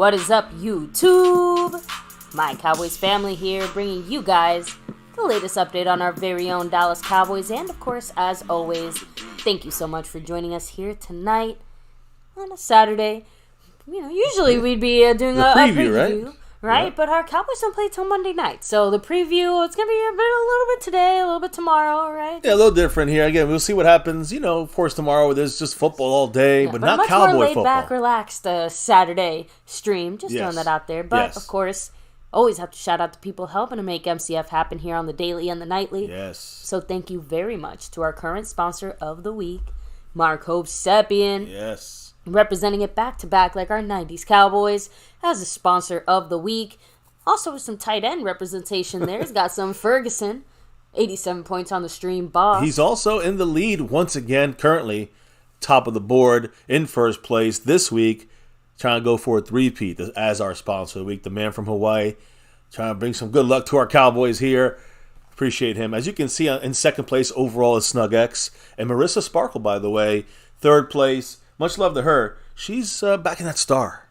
What is up, YouTube? My Cowboys family here, bringing you guys the latest update on our very own Dallas Cowboys. And, of course, as always, thank you so much for joining us here tonight on a Saturday. You know, usually we'd be doing a preview, right? Yeah. But our Cowboys don't play till Monday night. So the preview, it's going to be a little bit today, a little bit tomorrow, right? Yeah, a little different here. Again, we'll see what happens. You know, of course, tomorrow there's just football all day, but not Cowboy football. Much more laid-back, relaxed Saturday stream. Just throwing that out there. But, of course, always have to shout out to people helping to make MCF happen here on the daily and the nightly. Yes. So thank you very much to our current sponsor of the week, MyCowboysFamily. Yes. Representing it back-to-back like our 90s Cowboys as a sponsor of the week. Also with some tight end representation there. He's got some Ferguson. 87 points on the stream, boss. He's also in the lead once again, currently top of the board in first place this week. Trying to go for a three-peat as our sponsor of the week. The man from Hawaii. Trying to bring some good luck to our Cowboys here. Appreciate him. As you can see, in second place overall is Snug X. And Marissa Sparkle, by the way, third place. Much love to her. She's back in that star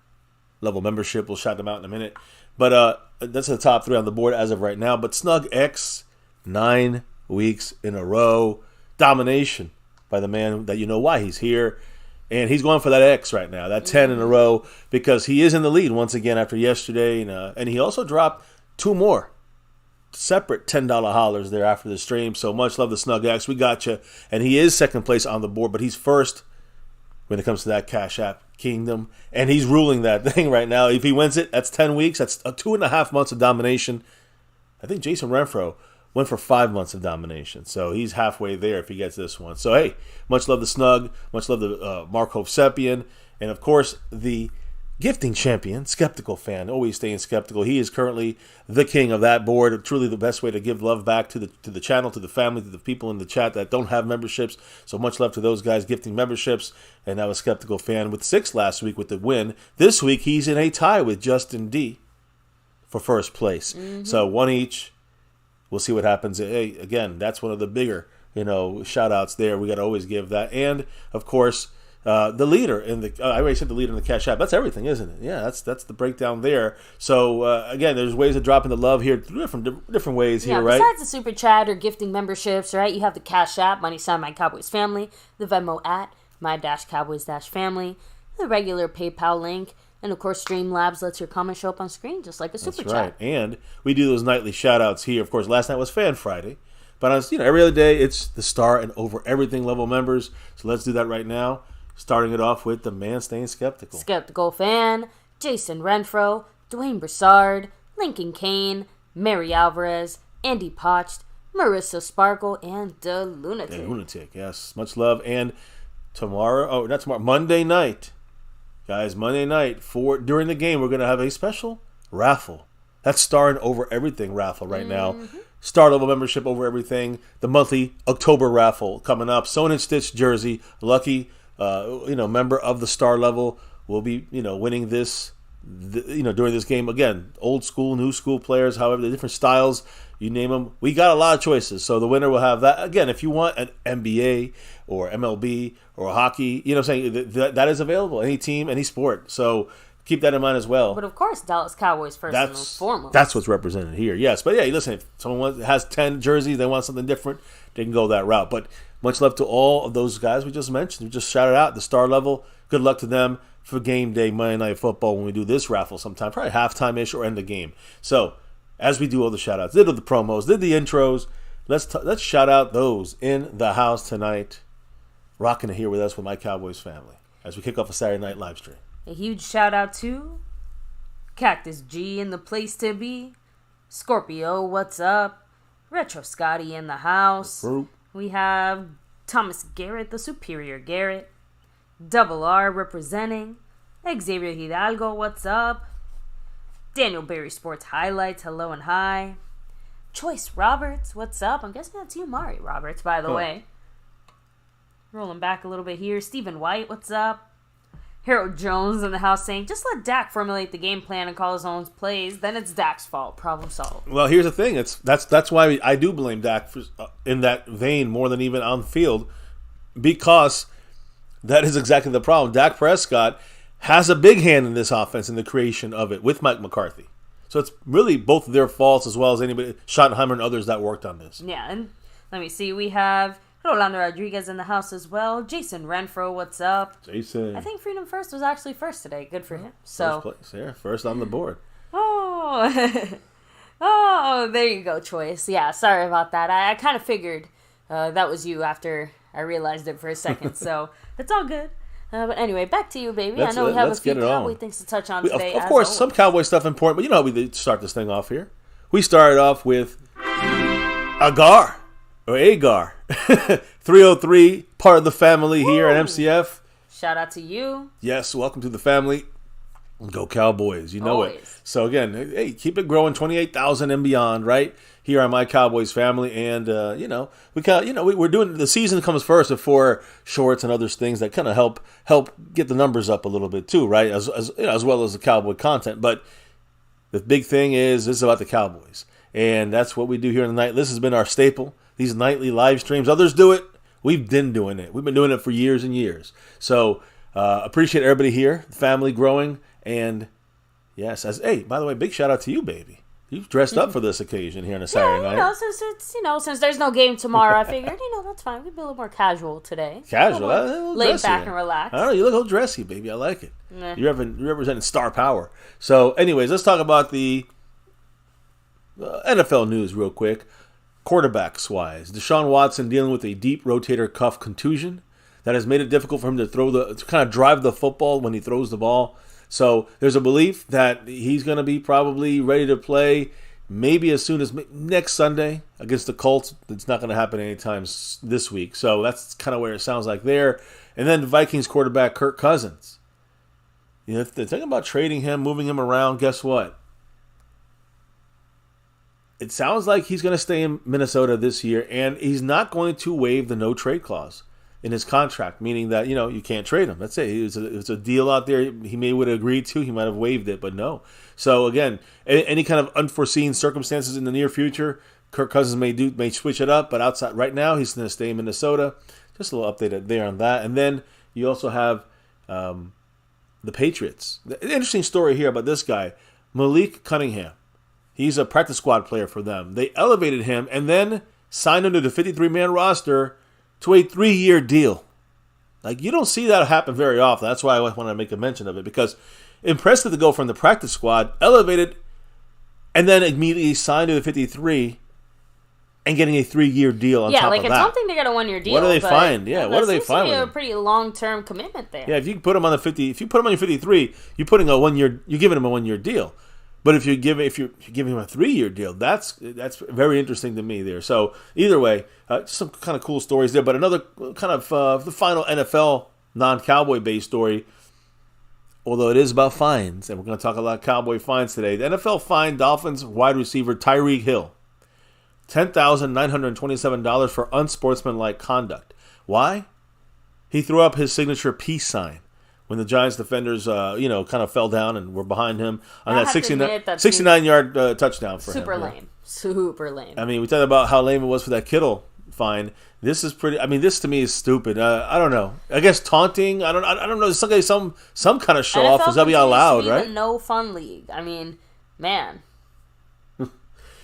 level membership. We'll shout them out in a minute. But that's the top three on the board as of right now. But Snug X, 9 weeks in a row. Domination by the man that you know why he's here. And he's going for that X right now, that 10 in a row, because he is in the lead once again after yesterday. And he also dropped 2 more separate $10 hollers there after the stream. So much love to Snug X. We got you. And he is second place on the board, but he's first when it comes to that Cash App kingdom. And he's ruling that thing right now. If he wins it, that's 10 weeks. That's 2.5 months of domination. I think Jason Renfro went for 5 months of domination. So he's halfway there if he gets this one. So, hey, much love to Snug. Much love to Mark Hovsepian. And, of course, the gifting champion, Skeptical Fan, always staying skeptical. He is currently the king of that board. Truly the best way to give love back to the channel, to the family, to the people in the chat that don't have memberships. So much love to those guys gifting memberships. And that was Skeptical Fan with 6 last week with the win. This week he's in a tie with Justin D for first place. So 1 each. We'll see what happens. Hey, again, that's one of the bigger, shout outs there. We got to always give that. And of course, the leader in the I already said the leader in the Cash App. That's everything, isn't it? Yeah, that's the breakdown there. So again, there's ways of dropping the love here, different ways here, right? Besides the super chat or gifting memberships, right? You have the Cash App, money sign My Cowboys Family, the Venmo at My-Cowboys-Family, the regular PayPal link, and of course, Streamlabs lets your comment show up on screen just like a super chat. Right. And we do those nightly shout outs here. Of course, last night was Fan Friday. But on every other day, it's the star and over everything level members. So let's do that right now. Starting it off with the man staying skeptical. Skeptical Fan, Jason Renfro, Dwayne Broussard, Lincoln Kane, Mary Alvarez, Andy Potched, Marissa Sparkle, and The Lunatic. The Lunatic, yes. Much love. And Monday night. Guys, Monday night, during the game, we're going to have a special raffle. That's Star and Over Everything raffle right now. Star level membership over everything. The monthly October raffle coming up. Sewn and Stitch jersey. Lucky member of the Star level will be, winning this, during this game. Again, old school, new school players, however, the different styles, you name them. We got a lot of choices. So the winner will have that. Again, if you want an NBA or MLB or hockey, that is available. Any team, any sport. So keep that in mind as well. But of course, Dallas Cowboys first and foremost. That's what's represented here. Yes, but yeah, listen, if someone has 10 jerseys, they want something different, they can go that route. But much love to all of those guys we just mentioned. We just shouted out the Star level. Good luck to them for game day, Monday Night Football, when we do this raffle sometime, probably halftime-ish or end the game. So as we do all the shout outs, did the promos, did the intros, let's shout out those in the house tonight, rocking it here with us with My Cowboys Family as we kick off a Saturday night live stream. A huge shout out to Cactus G in the place to be, Scorpio, what's up, Retro Scotty in the house. We have Thomas Garrett, the Superior Garrett, Double R representing, Xavier Hidalgo, what's up, Daniel Berry Sports Highlights, hello and hi, Choice Roberts, what's up? I'm guessing that's you, Mari Roberts, by the way. Rolling back a little bit here, Stephen White, what's up? Harold Jones in the house saying, just let Dak formulate the game plan and call his own plays. Then it's Dak's fault. Problem solved. Well, here's the thing. That's why I do blame Dak in that vein more than even on field, because that is exactly the problem. Dak Prescott has a big hand in this offense in the creation of it with Mike McCarthy. So it's really both of their faults as well as anybody, Schottenheimer and others that worked on this. Yeah, and let me see. We have Rolando Rodriguez in the house as well. Jason Renfro, what's up? Jason. I think Freedom First was actually first today. Good for him. So first place, yeah. First on the board. Oh, oh, there you go, Choice. Yeah, sorry about that. I kind of figured that was you after I realized it for a second. So it's all good. But anyway, back to you, baby. I know we have a few Cowboy things to touch on today. Of course, some Cowboy stuff important, but you know how we start this thing off here. We started off with Agar. 303, part of the family here at MCF. Shout out to you. Yes, welcome to the family. Go Cowboys, you know Always. it. So again, hey, keep it growing, 28,000 and beyond, right? Here on MyCowboysFamily, and we're doing, the season comes first before shorts and other things that kind of help get the numbers up a little bit too, right? As well as the Cowboy content. But the big thing is this is about the Cowboys, and that's what we do here tonight. This has been our staple. These nightly live streams. Others do it. We've been doing it. We've been doing it for years and years. So appreciate everybody here, the family growing, and yes, hey, by the way, big shout out to you, baby. You've dressed up for this occasion here on a Saturday night. Since there's no game tomorrow, I figured, that's fine. We'd be a little more casual today. Casual, laid back and relaxed. I don't know, you look a little dressy, baby. I like it. Nah. You're representing star power. So, anyways, let's talk about the NFL news real quick. Quarterbacks wise, Deshaun Watson dealing with a deep rotator cuff contusion that has made it difficult for him to kind of drive the football when he throws the ball. So there's a belief that he's going to be probably ready to play maybe as soon as next Sunday against the Colts. It's not going to happen anytime this week. So that's kind of where it sounds like there. And then Vikings quarterback Kirk Cousins. If they're thinking about trading him, moving him around, guess what? It sounds like he's going to stay in Minnesota this year, and he's not going to waive the no trade clause in his contract, meaning that, you can't trade him. That's it. It's a deal out there he may would have agreed to. He might have waived it, but no. So, again, any kind of unforeseen circumstances in the near future, Kirk Cousins may switch it up, but outside right now, he's going to stay in Minnesota. Just a little update there on that. And then you also have the Patriots. The interesting story here about this guy, Malik Cunningham. He's a practice squad player for them. They elevated him and then signed him to the 53-man roster to a 3-year deal. Like, you don't see that happen very often. That's why I want to make a mention of it, because impressive to go from the practice squad, elevated, and then immediately signed to the 53 and getting a 3-year deal on top of that. Yeah, it's one thing to get a 1-year deal. What do they find? Yeah, what do they find? Seems to be a pretty long-term commitment there. Yeah, if you put him on the 50, if you put him on your 53, you're giving him a 1-year deal. But if you're giving him a 3-year deal, that's very interesting to me there. So either way, some kind of cool stories there. But another kind of the final NFL non-Cowboy based story, although it is about fines, and we're going to talk about Cowboy fines today. The NFL fined Dolphins wide receiver Tyreek Hill $10,927 for unsportsmanlike conduct. Why? He threw up his signature peace sign when the Giants defenders, kind of fell down and were behind him on that 69-yard touchdown for him. Super lame. I mean, we talked about how lame it was for that Kittle fine. This is pretty. I mean, this to me is stupid. I don't know. I guess taunting. I don't know. Some kind of show off is gonna be allowed, right? No fun league. I mean, man.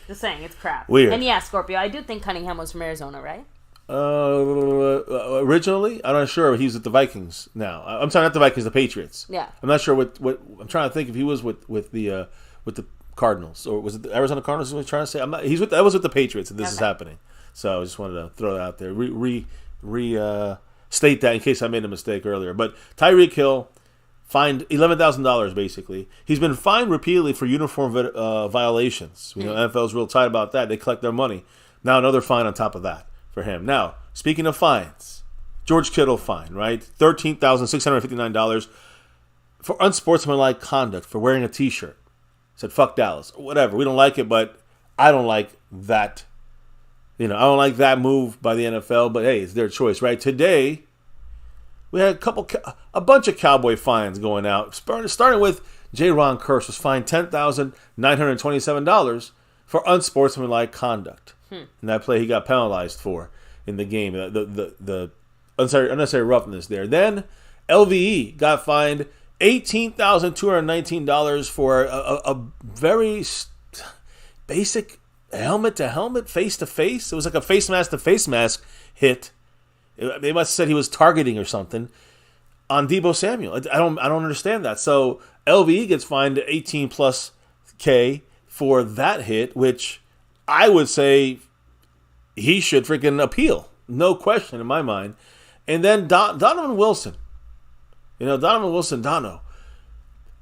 Just saying, it's crap. Weird. And yeah, Scorpio. I do think Cunningham was from Arizona, right? Originally, I'm not sure. He's with the Vikings now. I'm sorry, not the Vikings, the Patriots. Yeah. I'm not sure what I'm trying to think if he was with the Cardinals, or was it the Arizona Cardinals? Is what I'm trying to say. I was with the Patriots, and this is happening. So I just wanted to throw that out there. State that in case I made a mistake earlier. But Tyreek Hill fined $11,000 basically. He's been fined repeatedly for uniform violations. NFL's real tight about that. They collect their money. Now another fine on top of that for him. Now, speaking of fines, George Kittle fine, right? $13,659 for unsportsmanlike conduct for wearing a T-shirt. Said, fuck Dallas. Whatever. We don't like it, but I don't like that. I don't like that move by the NFL, but hey, it's their choice, right? Today, we had a bunch of Cowboy fines going out. Starting with J-Ron Curse was fined $10,927 for unsportsmanlike conduct. And that play he got penalized for in the game. The unnecessary roughness there. Then LVE got fined $18,219 for a very basic helmet to helmet, face to face. It was like a face mask to face mask hit. They must have said he was targeting or something on Deebo Samuel. I don't understand that. So LVE gets fined 18 plus K for that hit, which I would say he should freaking appeal. No question in my mind. And then Donovan Wilson. Donovan Wilson, Dono.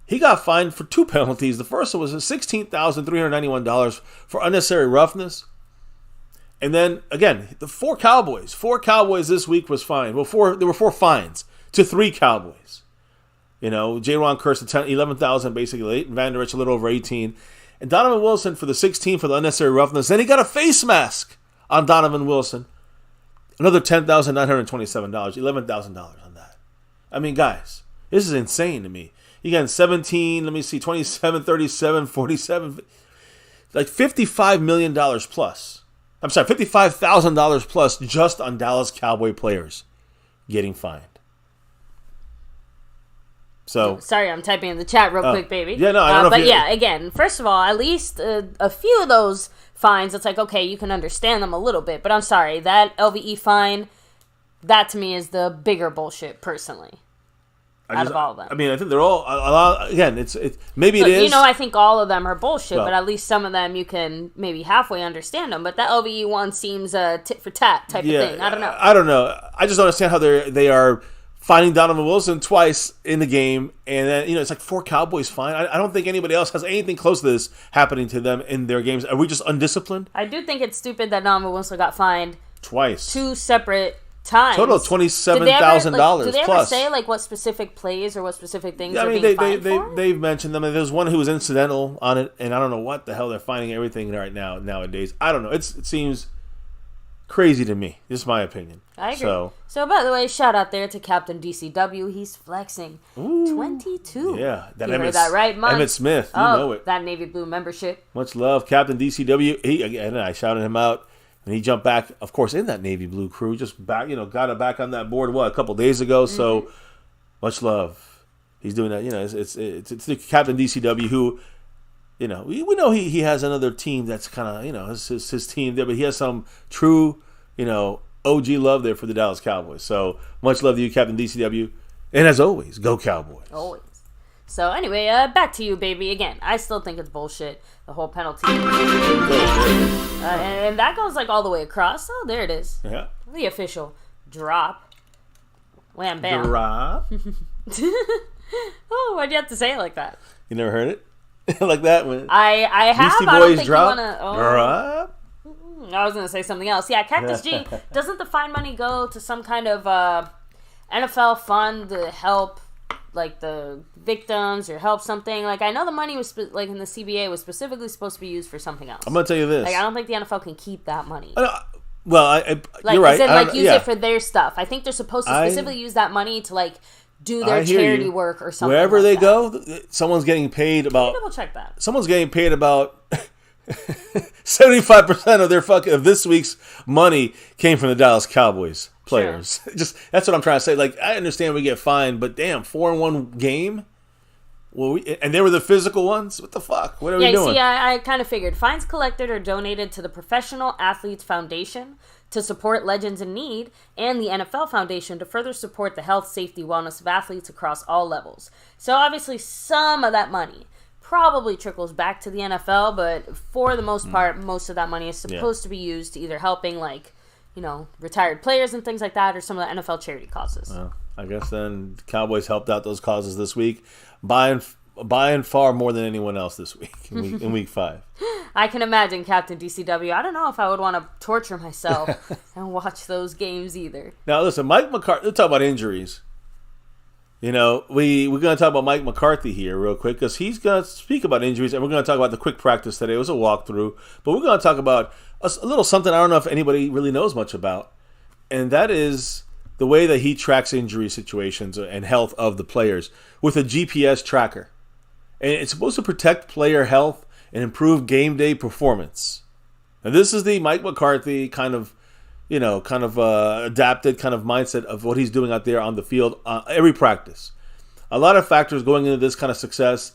He got fined for 2 penalties. The first one was $16,391 for unnecessary roughness. And then, again, the 4 Cowboys. 4 Cowboys this week was fined. Well, there were 4 fines to 3 Cowboys. J-Ron Curse at $11,000 basically, 8. Van Der Rich a little over 18. And Donovan Wilson for the 16 for the unnecessary roughness. Then he got a face mask on Donovan Wilson. Another $10,927, $11,000 on that. I mean, guys, this is insane to me. You got 17, 27, 37, 47, like $55 million plus. I'm sorry, $55,000 plus just on Dallas Cowboy players getting fined. So sorry, I'm typing in the chat real quick, baby. Yeah, no, I don't know. But yeah, again, first of all, at least a few of those fines, it's like, okay, you can understand them a little bit. But I'm sorry, that LVE fine, that to me is the bigger bullshit, personally. Out of all of them. I mean, I think they're all a lot. Again, maybe it is. I think all of them are bullshit, but at least some of them you can maybe halfway understand them. But that LVE one seems a tit for tat type of thing. I don't know. I don't know. I just don't understand how they are finding Donovan Wilson twice in the game, and then it's like 4 Cowboys fine. I don't think anybody else has anything close to this happening to them in their games. Are we just undisciplined? I do think it's stupid that Donovan Wilson got fined twice, 2 separate times. Total $27,000 do they plus. ever say what specific plays or what specific things? Yeah, are being fined for? They've mentioned them. And there's one who was incidental on it, and I don't know what the hell they're finding everything right now nowadays. I don't know. It seems crazy to me. This is my opinion. I agree. So by the way, shout out there to Captain DCW. He's flexing. Ooh, 22. Yeah, you heard that right, Mike? Emmett Smith. You know it. That Navy Blue membership. Much love, Captain DCW. I shouted him out. And he jumped back, of course, in that Navy Blue crew. Just back, got it back on that board. A couple days ago. Mm-hmm. So much love. He's doing that. It's the Captain DCW who, we know he has another team that's kind of his team there, but he has some true OG love there for the Dallas Cowboys. So much love to you, Captain DCW, and as always, go Cowboys. Always. So anyway, back to you, baby. Again, I still think it's bullshit. The whole penalty, and that goes all the way across. Oh, there it is. Yeah. The official drop. Wham bam. Drop. Oh, why'd you have to say it like that? You never heard it like that? When I have. Beastie I Boys don't drop. Drop. I was gonna say something else. Yeah, Cactus G. Doesn't the fine money go to some kind of NFL fund to help the victims or help something? I know the money was in the CBA was specifically supposed to be used for something else. I'm gonna tell you this. I don't think the NFL can keep that money. Well, you're right. Use it for their stuff. I think they're supposed to specifically use that money to do their charity work or something. Wherever they go, someone's getting paid about. Double check that. Someone's getting paid about 75% of this week's money came from the Dallas Cowboys players. Sure. Just that's what I'm trying to say. I understand we get fined, but damn, 4-1 game. Well, and they were the physical ones. What the fuck? What are we doing? I kind of figured fines collected or donated to the Professional Athletes Foundation to support legends in need, and the NFL Foundation to further support the health, safety, wellness of athletes across all levels. So obviously, some of that money probably trickles back to the NFL, but for the most part, most of that money is supposed to be used to either helping retired players and things like that, or some of the NFL charity causes. Well, I guess then the Cowboys helped out those causes this week, buying far more than anyone else this week in week 5. I can imagine, Captain DCW. I don't know if I would want to torture myself and watch those games either. Now listen, Mike McCarthy. Let's talk about injuries. We're going to talk about Mike McCarthy here real quick because he's going to speak about injuries, and we're going to talk about the quick practice today. It was a walkthrough, but we're going to talk about a little something I don't know if anybody really knows much about, and that is the way that he tracks injury situations and health of the players with a GPS tracker. And it's supposed to protect player health and improve game day performance. Now, this is the Mike McCarthy kind of adapted kind of mindset of what he's doing out there on the field every practice. a lot of factors going into this kind of success.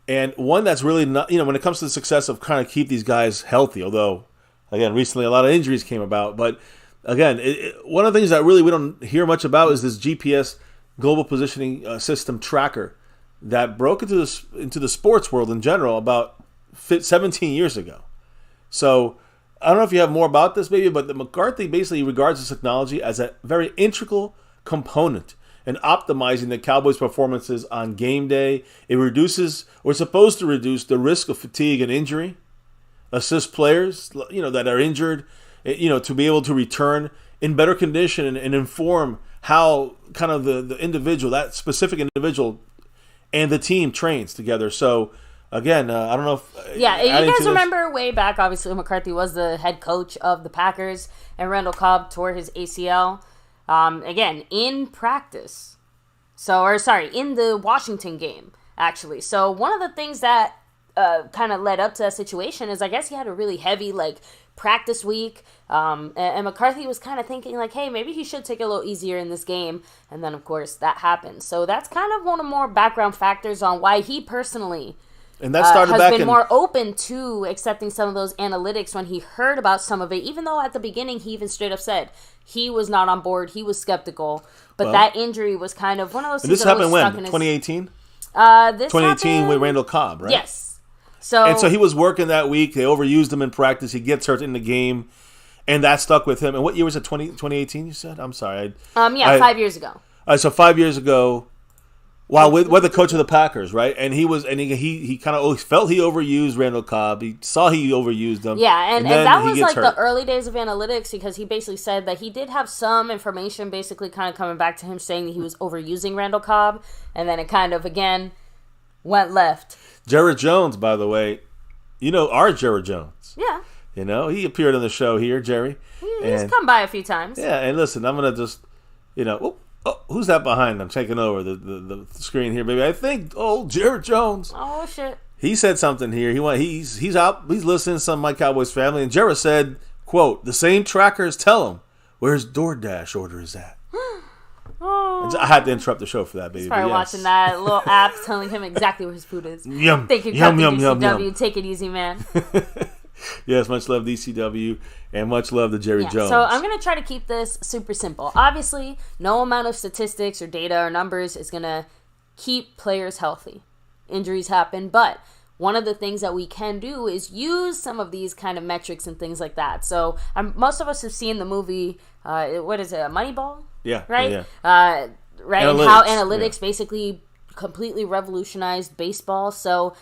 And one that's really not, when it comes to the success of trying to keep these guys healthy, although, again, recently a lot of injuries came about. But, again, one of the things that really we don't hear much about is this GPS global positioning system tracker that broke into the sports world in general about 17 years ago. So, I don't know if you have more about this, maybe, but McCarthy basically regards this technology as a very integral component in optimizing the Cowboys' performances on game day. It reduces, or is supposed to reduce, the risk of fatigue and injury, assist players, that are injured, to be able to return in better condition and inform how kind of the individual, that specific individual, and the team trains together. So, again, I don't know if... Yeah, you guys remember way back, obviously, McCarthy was the head coach of the Packers, and Randall Cobb tore his ACL. Again, in practice. In the Washington game, actually. So one of the things that kind of led up to that situation is I guess he had a really heavy, practice week. And McCarthy was kind of thinking, hey, maybe he should take it a little easier in this game. And then, of course, that happened. So that's kind of one of the more background factors on why he personally... And that started has been more open to accepting some of those analytics when he heard about some of it, even though at the beginning he even straight up said he was not on board, he was skeptical. But that injury was kind of one of those things that happened was when? stuck in 2018? This 2018 happened... with Randall Cobb, right? Yes. And so he was working that week. They overused him in practice. He gets hurt in the game, and that stuck with him. And what year was it, 2018 you said? I'm sorry. 5 years ago. So 5 years ago... Wow, with the coach of the Packers, right? And he kind of felt he overused Randall Cobb. He saw he overused him. Yeah, and that was hurt. the early days of analytics, because he basically said that he did have some information basically kind of coming back to him saying that he was overusing Randall Cobb, and then it kind of, again, went left. Jared Jones, by the way, our Jared Jones. Yeah. He appeared on the show here, Jerry. He's come by a few times. Yeah, and listen, I'm going to just, Oh, who's that behind? I'm taking over the screen here, baby. I think, Jared Jones. Oh, shit. He said something here. He's out. He's listening to some MyCowboysFamily, and Jared said, quote, "The same trackers tell him where his DoorDash order is at." I had to interrupt the show for that, baby. He's probably watching that little app telling him exactly where his food is. Yum, Thank you, yum, Captain yum, DCW. yum. Take it easy, man. Yes, much love DCW, and much love to Jerry Jones. So I'm going to try to keep this super simple. Obviously, no amount of statistics or data or numbers is going to keep players healthy. Injuries happen, but one of the things that we can do is use some of these kind of metrics and things like that. So most of us have seen the movie, what is it, Moneyball? Yeah. Right? Yeah. Right, and how analytics basically completely revolutionized baseball. So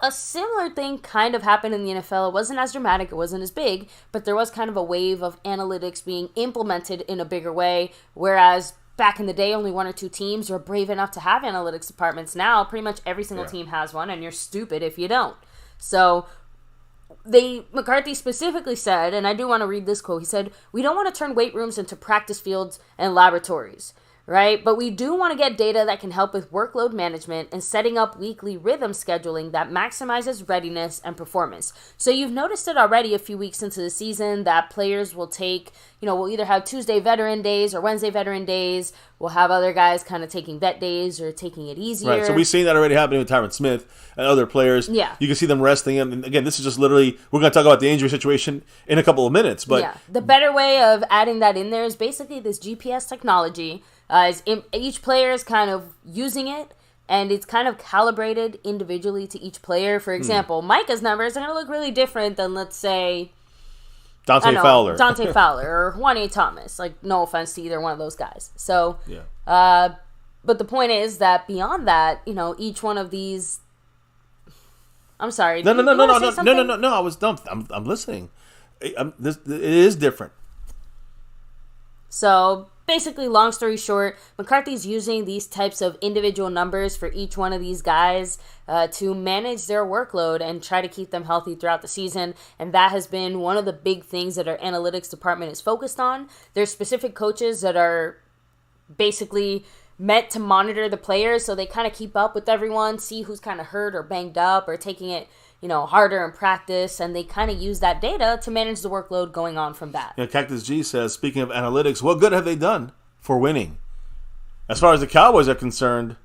a similar thing kind of happened in the NFL. It wasn't as dramatic, it wasn't as big, but there was kind of a wave of analytics being implemented in a bigger way, whereas back in the day, only one or two teams were brave enough to have analytics departments. Now, pretty much every single team has one, and you're stupid if you don't. So McCarthy specifically said, and I do want to read this quote, he said, "We don't want to turn weight rooms into practice fields and laboratories. Right? But we do want to get data that can help with workload management and setting up weekly rhythm scheduling that maximizes readiness and performance." So you've noticed it already a few weeks into the season that players will take, we'll either have Tuesday veteran days or Wednesday veteran days. We'll have other guys kind of taking vet days or taking it easier. Right, so we've seen that already happening with Tyron Smith and other players. Yeah. You can see them resting him. And again, this is just literally, we're going to talk about the injury situation in a couple of minutes. But yeah, the better way of adding that in there is basically this GPS technology. Each player is kind of using it, and it's kind of calibrated individually to each player. For example, Micah's numbers are going to look really different than, let's say, Dante Fowler or Juan A. Thomas. No offense to either one of those guys. So, yeah. But the point is that beyond that, each one of these. I'm sorry. No. I was dumb. I'm listening. It is different. So basically, long story short, McCarthy's using these types of individual numbers for each one of these guys to manage their workload and try to keep them healthy throughout the season. And that has been one of the big things that our analytics department is focused on. There's specific coaches that are basically meant to monitor the players so they kind of keep up with everyone, see who's kind of hurt or banged up or taking it harder in practice, and they kind of use that data to manage the workload going on from that. Cactus G says, speaking of analytics, what good have they done for winning? As far as the Cowboys are concerned,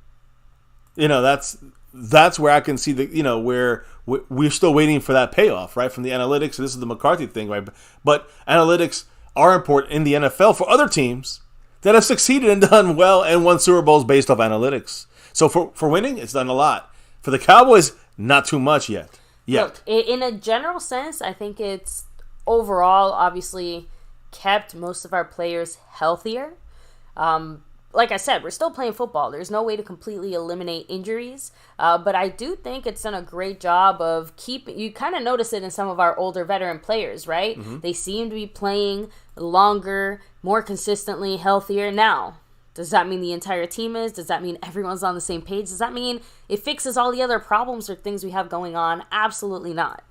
that's where I can see where we're still waiting for that payoff, right? From the analytics. This is the McCarthy thing, right? But analytics are important in the NFL for other teams that have succeeded and done well and won Super Bowls based off analytics. So for winning, it's done a lot. For the Cowboys, not too much yet. Look, in a general sense, I think it's overall obviously kept most of our players healthier. Like I said, we're still playing football. There's no way to completely eliminate injuries. But I do think it's done a great job of keeping... You kind of notice it in some of our older veteran players, right? Mm-hmm. They seem to be playing longer, more consistently, healthier. Now, does that mean the entire team is? Does that mean everyone's on the same page? Does that mean it fixes all the other problems or things we have going on? Absolutely not.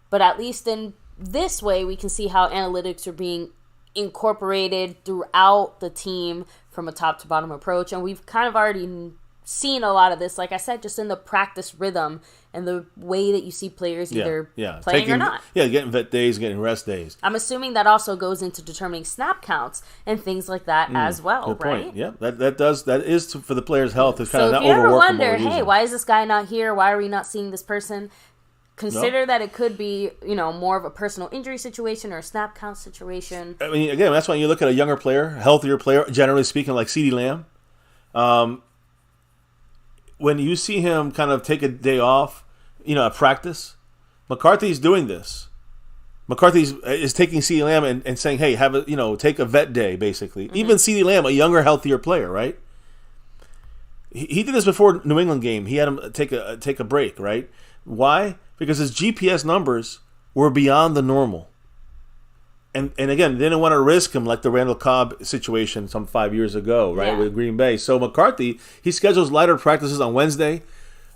But at least in this way, we can see how analytics are being incorporated throughout the team from a top to bottom approach, and we've kind of already seen a lot of this, like I said, just in the practice rhythm and the way that you see players either playing or not. Yeah, getting vet days, getting rest days. I'm assuming that also goes into determining snap counts and things like that as well, good right? Point. Yeah, that is for the player's health. It's kind of not overworking. So if you overworking. ever wonder, hey, why is this guy not here? Why are we not seeing this person? Consider that it could be, more of a personal injury situation or a snap count situation. I mean, again, that's why you look at a younger player, healthier player, generally speaking, like CeeDee Lamb. When you see him kind of take a day off, at practice, McCarthy's doing this. McCarthy is taking CeeDee Lamb and saying, hey, take a vet day, basically. Mm-hmm. Even CeeDee Lamb, a younger, healthier player, right? He did this before New England game. He had him take a break, right? Why? Because his GPS numbers were beyond the normal. And again, they didn't want to risk him like the Randall Cobb situation some 5 years ago, right, with Green Bay. So McCarthy, he schedules lighter practices on Wednesday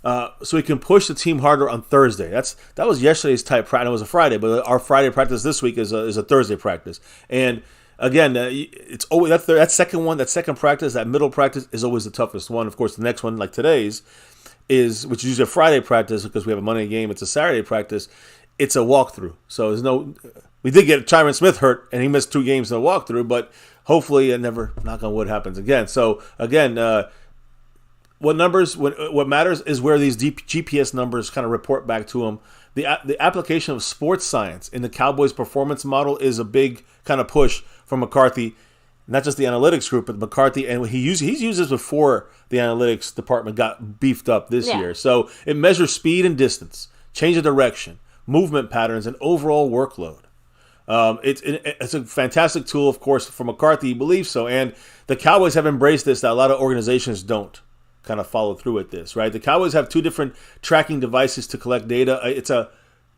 so he can push the team harder on Thursday. That was yesterday's type practice. It was a Friday, but our Friday practice this week is a Thursday practice. And again, it's always that second practice, that middle practice is always the toughest one. Of course, the next one, like today's, which is usually a Friday practice because we have a Monday game. It's a Saturday practice. It's a walkthrough. So we did get Tyron Smith hurt and he missed 2 games in a walkthrough, but hopefully it never, knock on wood, happens again. So again, what matters is where these GPS numbers kind of report back to them. The application of sports science in the Cowboys performance model is a big kind of push from McCarthy. Not just the analytics group, but McCarthy, and he's used this before the analytics department got beefed up this year. So it measures speed and distance, change of direction, movement patterns, and overall workload. It's a fantastic tool, of course, for McCarthy. He believes so, and the Cowboys have embraced this that a lot of organizations don't kind of follow through with this, right? The Cowboys have 2 different tracking devices to collect data. It's a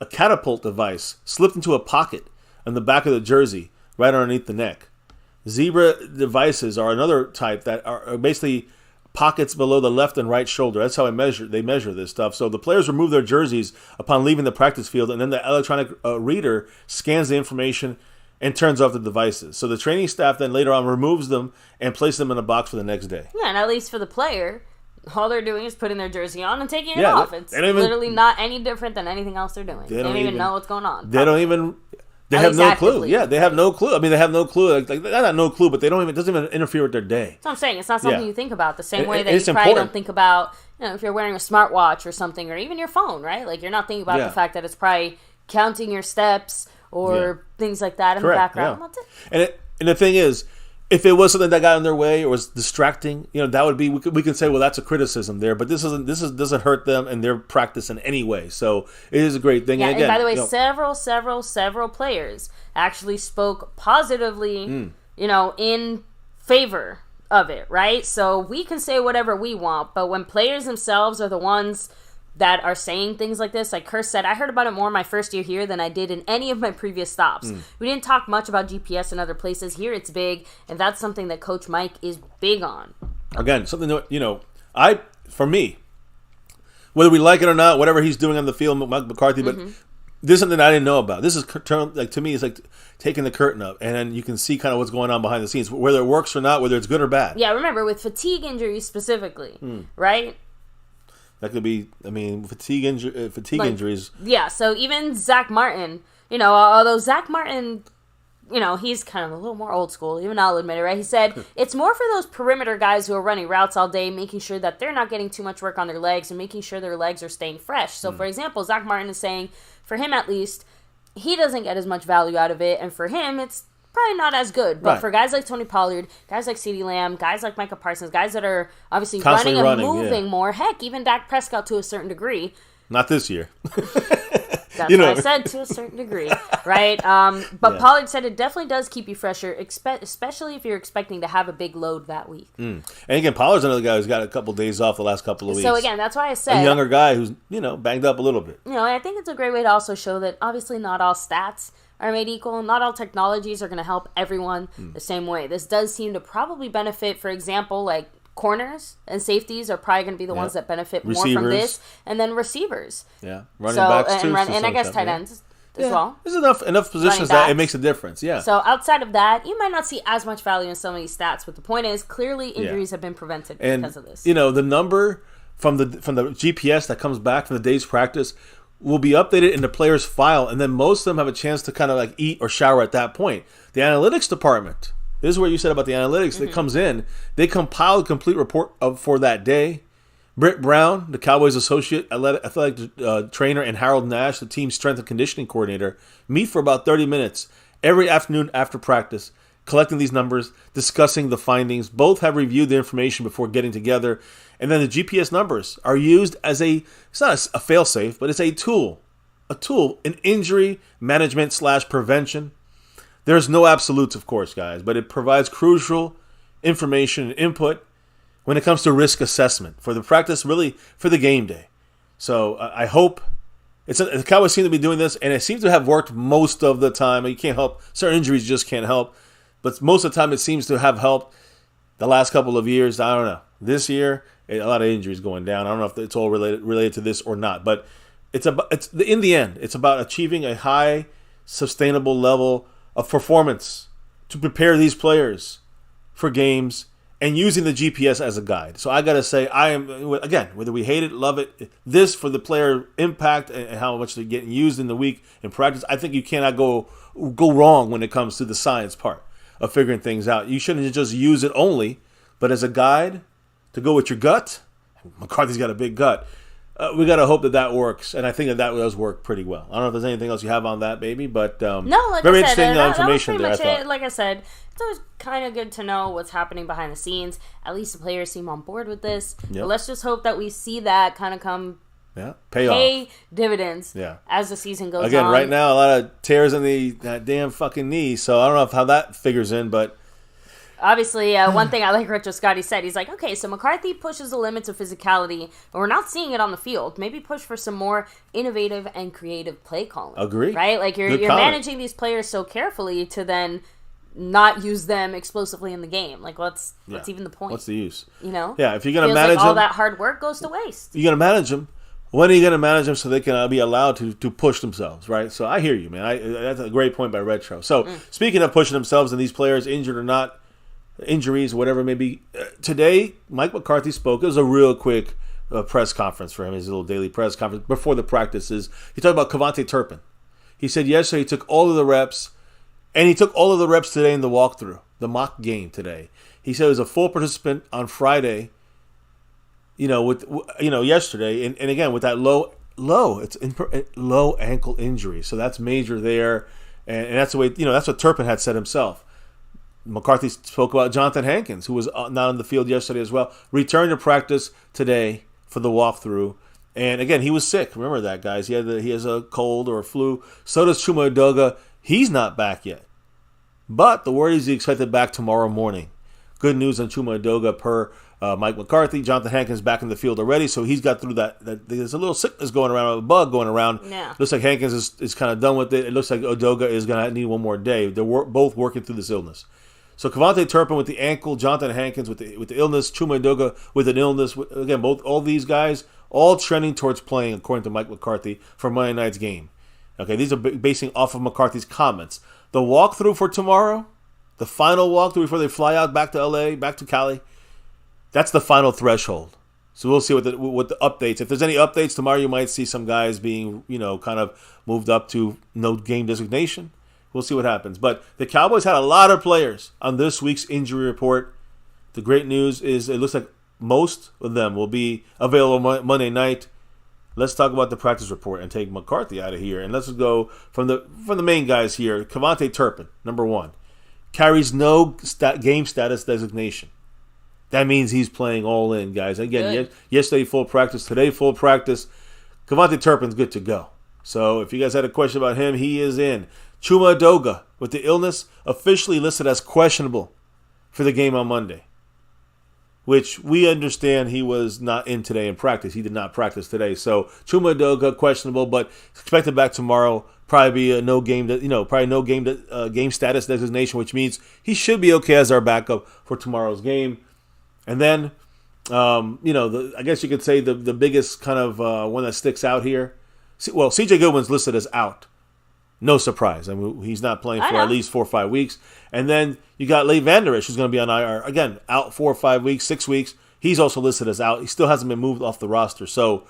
catapult device slipped into a pocket on the back of the jersey, right underneath the neck. Zebra devices are another type that are basically pockets below the left and right shoulder. That's how they measure this stuff. So the players remove their jerseys upon leaving the practice field, and then the electronic reader scans the information and turns off the devices. So the training staff then later on removes them and places them in a box for the next day. Yeah, and at least for the player, all they're doing is putting their jersey on and taking it off. It's literally not any different than anything else they're doing. They don't even know what's going on. They don't even... They have no clue. Yeah, they have no clue. I mean, they have no clue. Like not no clue, but it doesn't even interfere with their day. That's what I'm saying. It's not something you think about the same way that you probably don't think about, if you're wearing a smartwatch or something, or even your phone, right? Like, you're not thinking about the fact that it's probably counting your steps or things like that in the background. Yeah. And the thing is, if it was something that got in their way or was distracting, that would be, we could say, well, that's a criticism there. But this doesn't hurt them in their practice in any way. So it is a great thing. Yeah, and again, by the way, several players actually spoke positively, in favor of it, right? So we can say whatever we want, but when players themselves are the ones that are saying things like this, like Curse said, I heard about it more my first year here than I did in any of my previous stops. We didn't talk much about GPS in other places. Here it's big, and that's something that Coach Mike is big on. Again, something that, for me, whether we like it or not, whatever he's doing on the field, Mike McCarthy, but this is something I didn't know about. This is, like, to me, it's like taking the curtain up, and then you can see kind of what's going on behind the scenes, whether it works or not, whether it's good or bad. Yeah, remember, with fatigue injuries specifically, right? That could be, fatigue injuries. Yeah, so even Zach Martin, although Zach Martin he's kind of a little more old school, even I'll admit it, right? He said, it's more for those perimeter guys who are running routes all day, making sure that they're not getting too much work on their legs and making sure their legs are staying fresh. So, for example, Zach Martin is saying, for him at least, he doesn't get as much value out of it, and for him, it's probably not as good. But for guys like Tony Pollard, guys like CeeDee Lamb, guys like Micah Parsons, guys that are obviously running and moving more, heck, even Dak Prescott to a certain degree. Not this year. That's what I said, to a certain degree, right? But Pollard said it definitely does keep you fresher, especially if you're expecting to have a big load that week. And again, Pollard's another guy who's got a couple days off the last couple of weeks. So again, that's why I said... a younger guy who's, banged up a little bit. And I think it's a great way to also show that obviously not all stats are made equal. Not all technologies are going to help everyone the same way. This does seem to probably benefit, for example, like corners and safeties are probably going to be the ones that benefit more from this, and then receivers. Yeah, running backs too. And I guess tight ends as well. There's enough positions that it makes a difference. Yeah. So outside of that, you might not see as much value in some of these stats, but the point is, clearly injuries have been prevented because of this. The number from the GPS that comes back from the day's practice will be updated in the player's file, and then most of them have a chance to kind of like eat or shower at that point. The analytics department. This is what you said about the analytics that comes in. They compile a complete report for that day. Britt Brown, the Cowboys associate athletic trainer, and Harold Nash, the team's strength and conditioning coordinator, meet for about 30 minutes every afternoon after practice, collecting these numbers, discussing the findings. Both have reviewed the information before getting together. And then the GPS numbers are used as it's not a fail-safe, but it's a tool in injury management / prevention. There's no absolutes, of course, guys, but it provides crucial information and input when it comes to risk assessment for the practice, really for the game day. So I hope the Cowboys seem to be doing this, and it seems to have worked most of the time. You can't help certain injuries, you just can't help, but most of the time it seems to have helped. The last couple of years, I don't know. This year, a lot of injuries going down. I don't know if it's all related to this or not, but in the end, it's about achieving a high, sustainable level of performance to prepare these players for games and using the GPS as a guide. So I got to say, I am, again, whether we hate it, love it, this for the player impact and how much they're getting used in the week in practice, I think you cannot go wrong when it comes to the science part of figuring things out. You shouldn't just use it only, but as a guide to go with your gut. McCarthy's got a big gut. We got to hope that works, and I think that does work pretty well. I don't know if there's anything else you have on that, baby, but no, like very I said, interesting information there, I thought. Like I said, it's always kind of good to know what's happening behind the scenes. At least the players seem on board with this. Yep. But let's just hope that we see that kind of come pay dividends as the season goes on. Again, right now, a lot of tears in that damn fucking knee, so I don't know how that figures in, but... Obviously, one thing I like Retro Scotty said, he's like, okay, so McCarthy pushes the limits of physicality, but we're not seeing it on the field. Maybe push for some more innovative and creative play calling. Agree. Right? Like, you're managing these players so carefully to then not use them explosively in the game. Like, what's even the point? What's the use? Yeah, if you're going to manage all them... that hard work goes to waste. You're going to manage them. When are you going to manage them so they can be allowed to push themselves, right? So I hear you, man. That's a great point by Retro. So, speaking of pushing themselves and these players, injured or not, injuries, whatever it may be. Today, Mike McCarthy spoke. It was a real quick press conference for him, his little daily press conference before the practices. He talked about Kevontae Turpin. He said yesterday he took all of the reps, and he took all of the reps today in the walkthrough, the mock game today. He said he was a full participant on Friday, yesterday, and again, with that low ankle injury. So that's major there, and that's the way, that's what Turpin had said himself. McCarthy spoke about Jonathan Hankins, who was not on the field yesterday as well. Returned to practice today for the walkthrough. And again, he was sick. Remember that, guys. He has a cold or a flu. So does Chuma Edoga. He's not back yet. But the word is he's expected back tomorrow morning. Good news on Chuma Edoga per Mike McCarthy. Jonathan Hankins back in the field already, so he's got through that. There's a little sickness going around, a bug going around. Yeah. Looks like Hankins is kind of done with it. It looks like Edoga is going to need one more day. They're both working through this illness. So Kevontae Turpin with the ankle, Jonathan Hankins with the illness, Chuma Edoga with an illness. Again, all these guys, all trending towards playing, according to Mike McCarthy, for Monday night's game. Okay, these are basing off of McCarthy's comments. The walkthrough for tomorrow, the final walkthrough before they fly out back to LA, back to Cali, that's the final threshold. So we'll see what the updates. If there's any updates tomorrow, you might see some guys being, kind of moved up to no game designation. We'll see what happens. But the Cowboys had a lot of players on this week's injury report. The great news is it looks like most of them will be available Monday night. Let's talk about the practice report and take McCarthy out of here. And let's go from the main guys here. Kevontae Turpin, number 1, carries no game status designation. That means he's playing all in, guys. Again, yesterday full practice, today full practice. Kevontae Turpin's good to go. So if you guys had a question about him, he is in. Chuma Edoga, with the illness, officially listed as questionable for the game on Monday, which we understand he was not in today in practice. He did not practice today. So Chuma Edoga, questionable, but expected back tomorrow. Probably be a no game, game status designation, which means he should be okay as our backup for tomorrow's game. And then, I guess you could say the biggest kind of one that sticks out here. Well, C.J. Goodwin's listed as out. No surprise. I mean, he's not playing for at least 4 or 5 weeks. And then you got Leighton Vander Esch, who's going to be on IR. Again, out 4 or 5 weeks, 6 weeks. He's also listed as out. He still hasn't been moved off the roster. So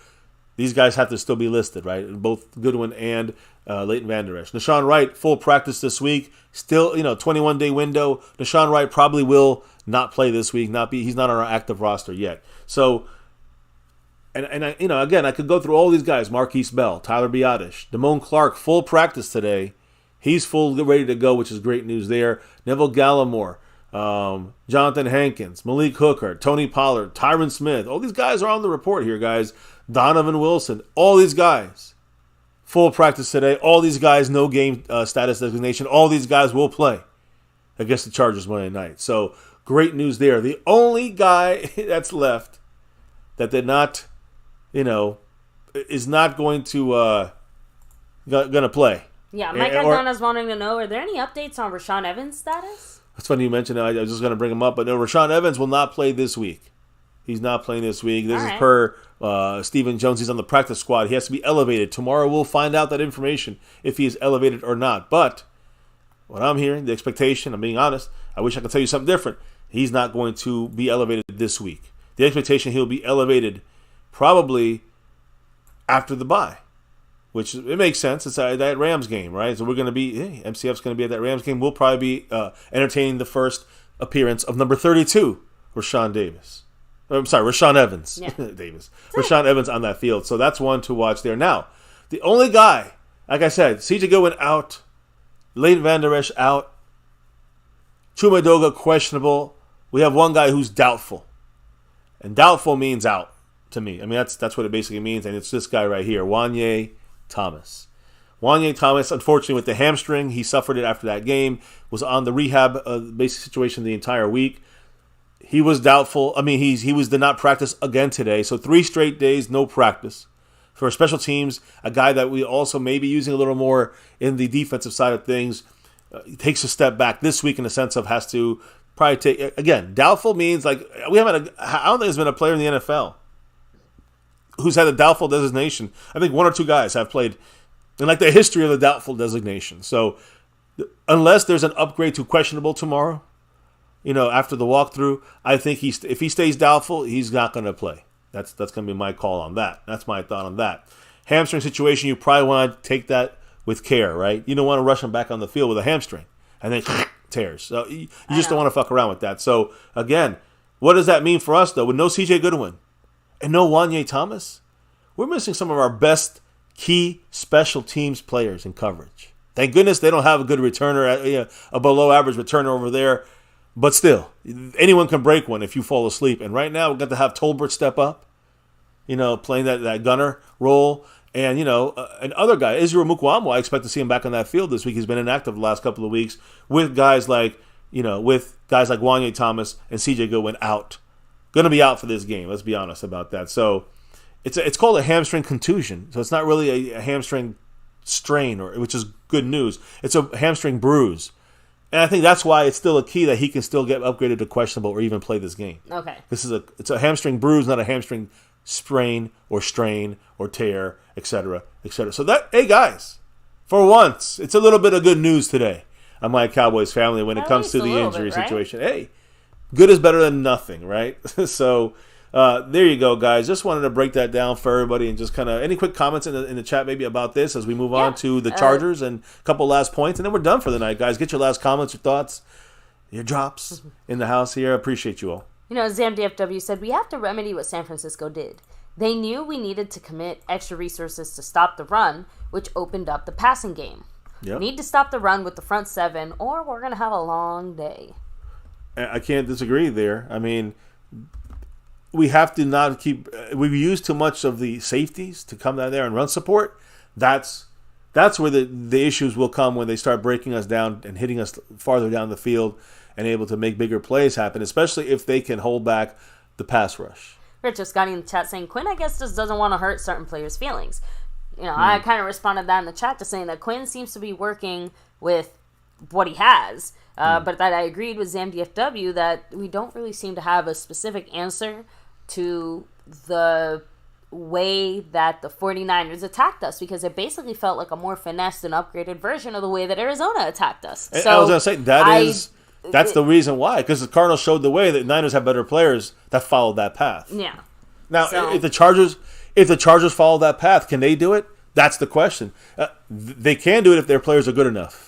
these guys have to still be listed, right? Both Goodwin and Leighton Vander Esch. Deshaun Wright, full practice this week. Still, 21-day window. Deshaun Wright probably will not play this week. He's not on our active roster yet. So, and again, I could go through all these guys. Marquise Bell, Tyler Biadasz, Damone Clark, full practice today. He's full, ready to go, which is great news there. Neville Gallimore, Jonathan Hankins, Malik Hooker, Tony Pollard, Tyron Smith. All these guys are on the report here, guys. Donovan Wilson, all these guys. Full practice today. All these guys, no game status designation. All these guys will play against the Chargers Monday night. So, great news there. The only guy that's left that did not, is not going to play. Yeah, Mike Adana's wanting to know, are there any updates on Rashaan Evans' status? It's funny you mentioned that. I was just going to bring him up. But no, Rashaan Evans will not play this week. He's not playing this week. This is per Stephen Jones. He's on the practice squad. He has to be elevated. Tomorrow we'll find out that information, if he is elevated or not. But what I'm hearing, the expectation, I'm being honest, I wish I could tell you something different. He's not going to be elevated this week. The expectation, he'll be elevated probably after the bye, which it makes sense. It's that Rams game, right? So we're going to be, MCF's going to be at that Rams game. We'll probably be entertaining the first appearance of number 32, Rashaan Evans. Yeah. Davis. Rashaan Evans on that field. So that's one to watch there. Now, the only guy, like I said, C.J. Goodwin out, Leighton Vander Esch out, Chuma Edoga questionable. We have one guy who's doubtful. And doubtful means out to me. I mean, that's what it basically means. And it's this guy right here, Wanye Thomas. Wanye Thomas, unfortunately, with the hamstring, he suffered it after that game, was on the rehab basic situation the entire week. He was doubtful. I mean, he did not practice again today. So 3 straight days, no practice. For special teams, a guy that we also may be using a little more in the defensive side of things, takes a step back this week in the sense of has to probably take, again, doubtful means like I don't think there's been a player in the NFL who's had a doubtful designation. I think 1 or 2 guys have played in like the history of the doubtful designation. So unless there's an upgrade to questionable tomorrow, after the walkthrough, I think if he stays doubtful, he's not going to play. That's going to be my call on that. That's my thought on that. Hamstring situation, you probably want to take that with care, right? You don't want to rush him back on the field with a hamstring and then tears. So you just don't want to fuck around with that. So again, what does that mean for us though? With no C.J. Goodwin and no Wanye Thomas, we're missing some of our best key special teams players in coverage. Thank goodness they don't have a good returner, a below average returner over there. But still, anyone can break one if you fall asleep. And right now, we've got to have Tolbert step up, playing that gunner role. And, another guy, Israel Mukwamo, I expect to see him back on that field this week. He's been inactive the last couple of weeks with guys like Wanye Thomas and C.J. Goodwin out. Going to be out for this game. Let's be honest about that. So it's called a hamstring contusion. So it's not really a hamstring strain, which is good news. It's a hamstring bruise. And I think that's why it's still a key that he can still get upgraded to questionable or even play this game. Okay. It's a hamstring bruise, not a hamstring sprain or strain or tear, etc., etc. So hey guys, for once, it's a little bit of good news today on my Cowboys family when it comes to the injury situation. Hey, good is better than nothing, right? So there you go, guys. Just wanted to break that down for everybody and just kind of any quick comments in the chat maybe about this as we move on to the Chargers and a couple last points, and then we're done for the night, guys. Get your last comments, your thoughts, your drops in the house here. I appreciate you all. ZamDFW said, we have to remedy what San Francisco did. They knew we needed to commit extra resources to stop the run, which opened up the passing game. Yep. Need to stop the run with the front seven, or we're going to have a long day. I can't disagree there. I mean, we have to not keep. We've used too much of the safeties to come down there and run support. That's where the issues will come when they start breaking us down and hitting us farther down the field and able to make bigger plays happen, especially if they can hold back the pass rush. Richard Scotty in the chat saying, Quinn, I guess, just doesn't want to hurt certain players' feelings. I kind of responded that in the chat to saying that Quinn seems to be working with what he has. But that I agreed with ZamDFW that we don't really seem to have a specific answer to the way that the 49ers attacked us, because it basically felt like a more finessed and upgraded version of the way that Arizona attacked us. So I was going to say, that's the reason why, because the Cardinals showed the way that Niners have better players that followed that path. Yeah. Now, if the Chargers follow that path, can they do it? That's the question. They can do it if their players are good enough.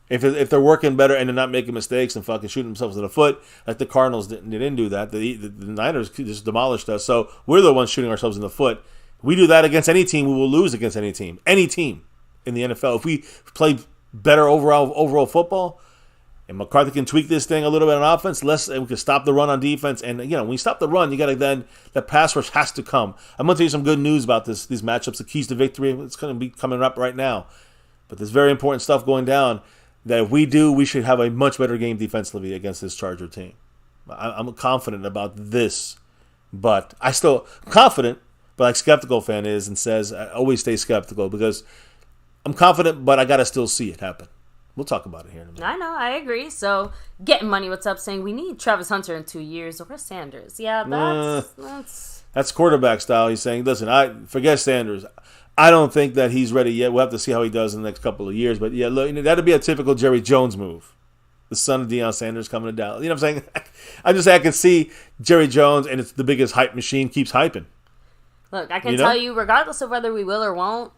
If they're working better and they're not making mistakes and fucking shooting themselves in the foot, like the Cardinals didn't do that. The Niners just demolished us. So we're the ones shooting ourselves in the foot. We do that against any team, we will lose against any team in the NFL. If we play better overall football, and McCarthy can tweak this thing a little bit on offense, and we can stop the run on defense. And, when you stop the run, you got to then, the pass rush has to come. I'm going to tell you some good news about these matchups, the keys to victory. It's going to be coming up right now. But there's very important stuff going down that if we do, we should have a much better game defensively against this Charger team. I'm confident about this. But I'm confident, but like Skeptical fan is and says, I always stay skeptical because I'm confident, but I got to still see it happen. We'll talk about it here in a minute. I know, I agree. So, Getting Money, what's up, saying we need Travis Hunter in 2 years or Sanders. Yeah, that's quarterback style. He's saying, listen, forget Sanders. I don't think that he's ready yet. We'll have to see how he does in the next couple of years. But, yeah, look, that'd be a typical Jerry Jones move. The son of Deion Sanders coming to Dallas. You know what I'm saying? I can see Jerry Jones, and it's the biggest hype machine, keeps hyping. Look, I can tell you, regardless of whether we will or won't,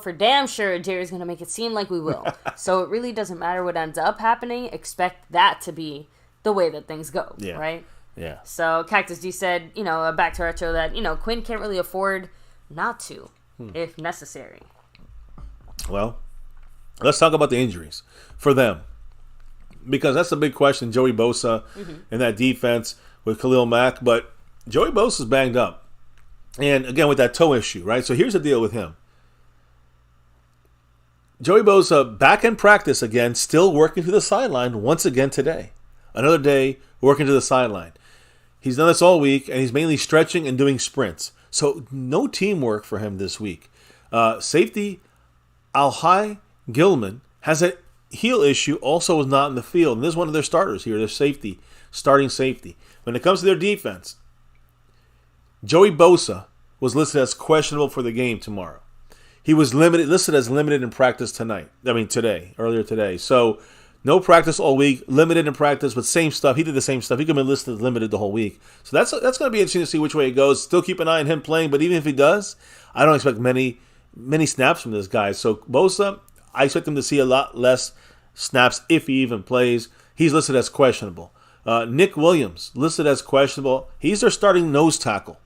for damn sure, Jerry's going to make it seem like we will. So it really doesn't matter what ends up happening. Expect that to be the way that things go, right? Yeah. So Cactus G said, back to retro, that, Quinn can't really afford not to, if necessary. Well, let's talk about the injuries for them. Because that's the big question, Joey Bosa and that defense with Khalil Mack. But Joey Bosa's banged up. And, again, with that toe issue, right? So here's the deal with him. Joey Bosa back in practice again, still working to the sideline once again today. Another day working to the sideline. He's done this all week, and he's mainly stretching and doing sprints. So no teamwork for him this week. Safety Alhai Gilman has a heel issue, also was not in the field. And this is one of their starters here, their starting safety. When it comes to their defense, Joey Bosa was listed as questionable for the game tomorrow. He was listed as limited in practice earlier today. So, no practice all week, limited in practice, but same stuff. He did the same stuff. He could have been listed as limited the whole week. So that's going to be interesting to see which way it goes. Still keep an eye on him playing, but even if he does, I don't expect many snaps from this guy. So, Bosa, I expect him to see a lot less snaps if he even plays. He's listed as questionable. Nick Williams, listed as questionable. He's their starting nose tackle.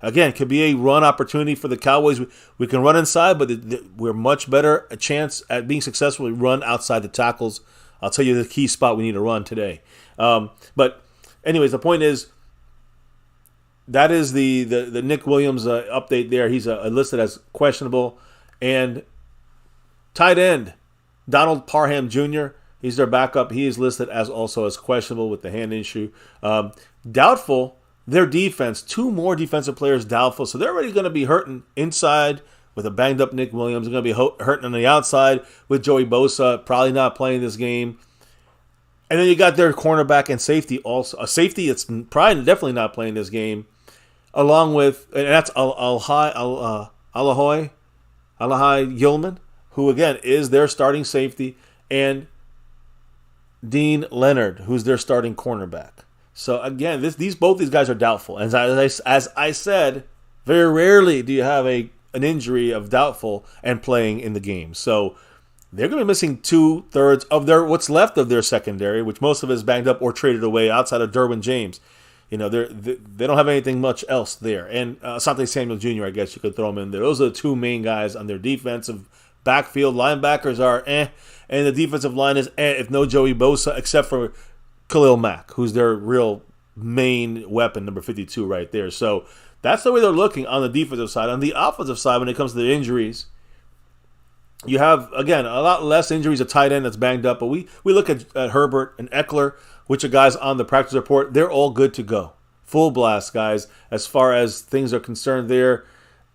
Again, could be a run opportunity for the Cowboys. We can run inside, but we're much better a chance at being successful. We run outside the tackles. I'll tell you the key spot we need to run today. But anyways, the point is, that is the Nick Williams update there. He's listed as questionable. And tight end, Donald Parham Jr., he's their backup. He is listed as also as questionable with the hand issue. Doubtful. Their defense, 2 more defensive players doubtful. So they're already going to be hurting inside with a banged-up Nick Williams. They're going to be hurting on the outside with Joey Bosa, probably not playing this game. And then you got their cornerback and safety also. A safety that's probably definitely not playing this game, along with, and that's Alahai Gilman, who, again, is their starting safety, and Dean Leonard, who's their starting cornerback. So again, both these guys are doubtful. As I said, very rarely do you have an injury of doubtful and playing in the game. So they're going to be missing 2/3 of what's left of their secondary, which most of it is banged up or traded away outside of Derwin James. They don't have anything much else there. And Asante Samuel Jr., I guess you could throw him in there. Those are the two main guys on their defensive backfield. Linebackers are and the defensive line is if no Joey Bosa, except for Khalil Mack, who's their real main weapon, number 52 right there. So that's the way they're looking on the defensive side. On the offensive side, when it comes to the injuries, you have, again, a lot less injuries at tight end that's banged up. But we look at Herbert and Eckler, which are guys on the practice report. They're all good to go. Full blast, guys, as far as things are concerned there.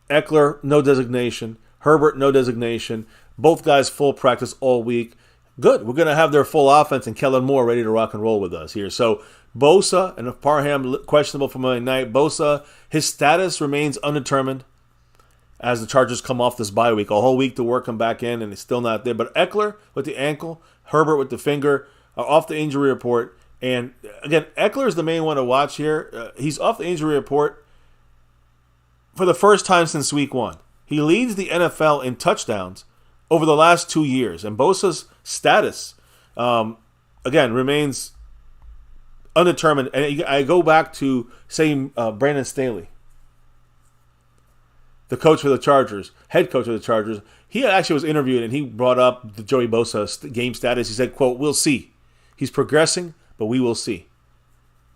Eckler, no designation. Herbert, no designation. Both guys full practice all week. Good. We're going to have their full offense and Kellen Moore ready to rock and roll with us here. So Bosa and Parham questionable for Monday night. Bosa, his status remains undetermined as the Chargers come off this bye week. A whole week to work him back in, and he's still not there. But Eckler with the ankle, Herbert with the finger, are off the injury report. And again, Eckler is the main one to watch here. He's off the injury report for the first time since week 1. He leads the NFL in touchdowns over the last 2 years. And Bosa's status, again, remains undetermined. And I go back to, say, Brandon Staley, the coach for the Chargers, head coach of the Chargers. He actually was interviewed, and he brought up the Joey Bosa game status. He said, quote, "We'll see. He's progressing, but we will see."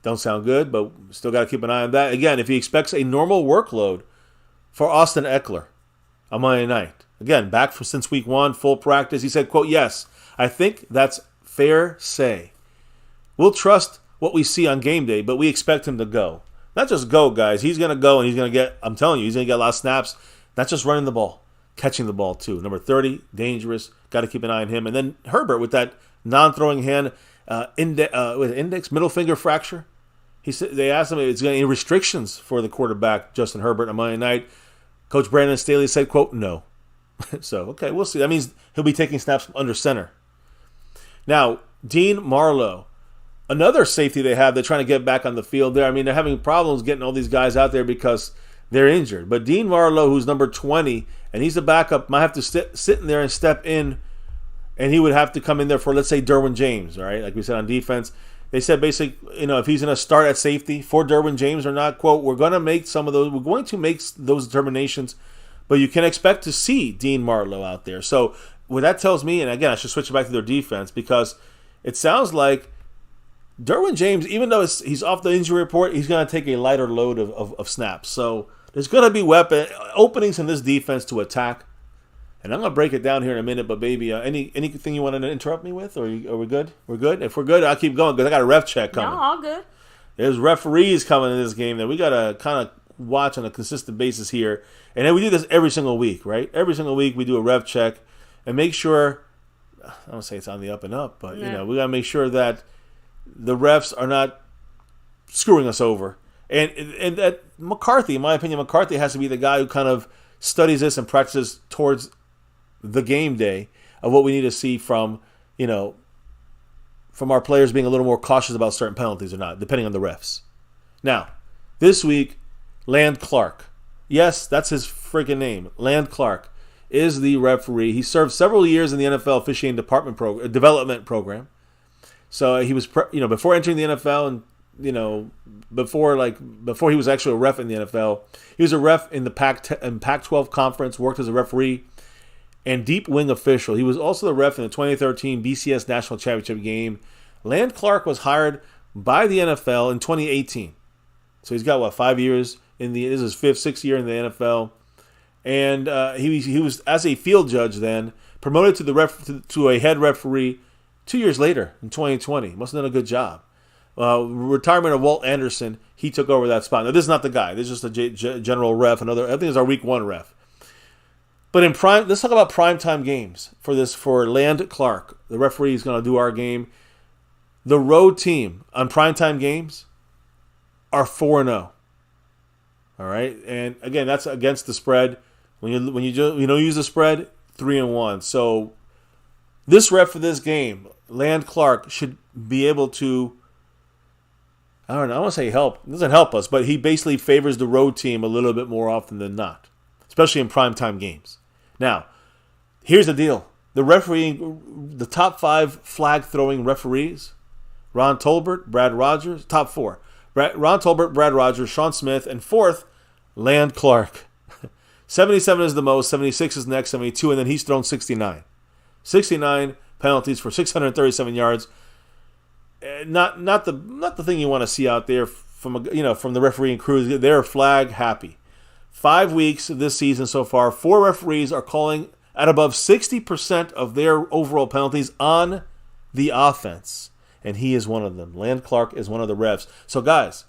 Don't sound good, but still got to keep an eye on that. Again, if he expects a normal workload for Austin Eckler on Monday night, again, back since week 1, full practice, he said, quote, "Yes, I think that's fair say. We'll trust what we see on game day, but we expect him to go." Not just go, guys. He's going to go, and he's going to get, I'm telling you, he's going to get a lot of snaps. Not just running the ball, catching the ball too. Number 30, dangerous. Got to keep an eye on him. And then Herbert with that non-throwing hand, with index, middle finger fracture. He said they asked him if it's going to be any restrictions for the quarterback, Justin Herbert, on Monday night. Coach Brandon Staley said, quote, "No." So, okay, we'll see. That means he'll be taking snaps from under center. Now, Dean Marlowe, another safety they have, they're trying to get back on the field there. I mean, they're having problems getting all these guys out there because they're injured. But Dean Marlowe, who's number 20, and he's a backup, might have to sit in there and step in, and he would have to come in there for, let's say, Derwin James, right? Like we said on defense. They said basically, if he's going to start at safety for Derwin James or not, quote, we're going to make those determinations, but you can expect to see Dean Marlowe out there. So what that tells me, and again, I should switch it back to their defense, because it sounds like Derwin James, even though he's off the injury report, he's going to take a lighter load of snaps. So there's going to be openings in this defense to attack. And I'm going to break it down here in a minute, but baby, anything you want to interrupt me with? Or are we good? We're good? If we're good, I'll keep going because I got a ref check coming. No, all good. There's referees coming in this game that we got to kind of watch on a consistent basis here. And then we do this every single week, right? Every single week we do a ref check and make sure, I don't say it's on the up and up, but we got to make sure that the refs are not screwing us over. And that McCarthy, in my opinion, McCarthy has to be the guy who kind of studies this and practices towards the game day of what we need to see from our players being a little more cautious about certain penalties or not, depending on the refs. Now, this week, Land Clark. Yes, that's his freaking name. Land Clark is the referee. He served several years in the NFL officiating development program. So he was, before entering the NFL and, before he was actually a ref in the NFL, he was a ref in the Pac-12 conference, worked as a referee and deep wing official. He was also the ref in the 2013 BCS National Championship game. Land Clark was hired by the NFL in 2018. So he's got, 5 years this is his 5th, 6th year in the NFL. And he was, as a field judge then, promoted to a head referee 2 years later in 2020. Must have done a good job. Retirement of Walt Anderson, he took over that spot. Now, this is not the guy. This is just a general ref. I think it's our week 1 ref. But let's talk about primetime games for Land Clark. The referee is going to do our game. The road team on primetime games are 4-0. All right, and again, that's against the spread. When you use the spread, 3-1. So this ref for this game, Land Clark, should be able to I don't know. I want to say help. It doesn't help us, but he basically favors the road team a little bit more often than not, especially in primetime games. Now, here's the deal. The top 5 flag-throwing referees, Ron Tolbert, Brad Rogers, top 4. Ron Tolbert, Brad Rogers, Sean Smith, and 4th, Land Clark. 77 is the most, 76 is next, 72, and then he's thrown 69. 69 penalties for 637 yards. Not the thing you want to see out there from the refereeing crew. They're flag happy. 5 weeks of this season so far, 4 referees are calling at above 60% of their overall penalties on the offense, and he is one of them. Land Clark is one of the refs. So guys,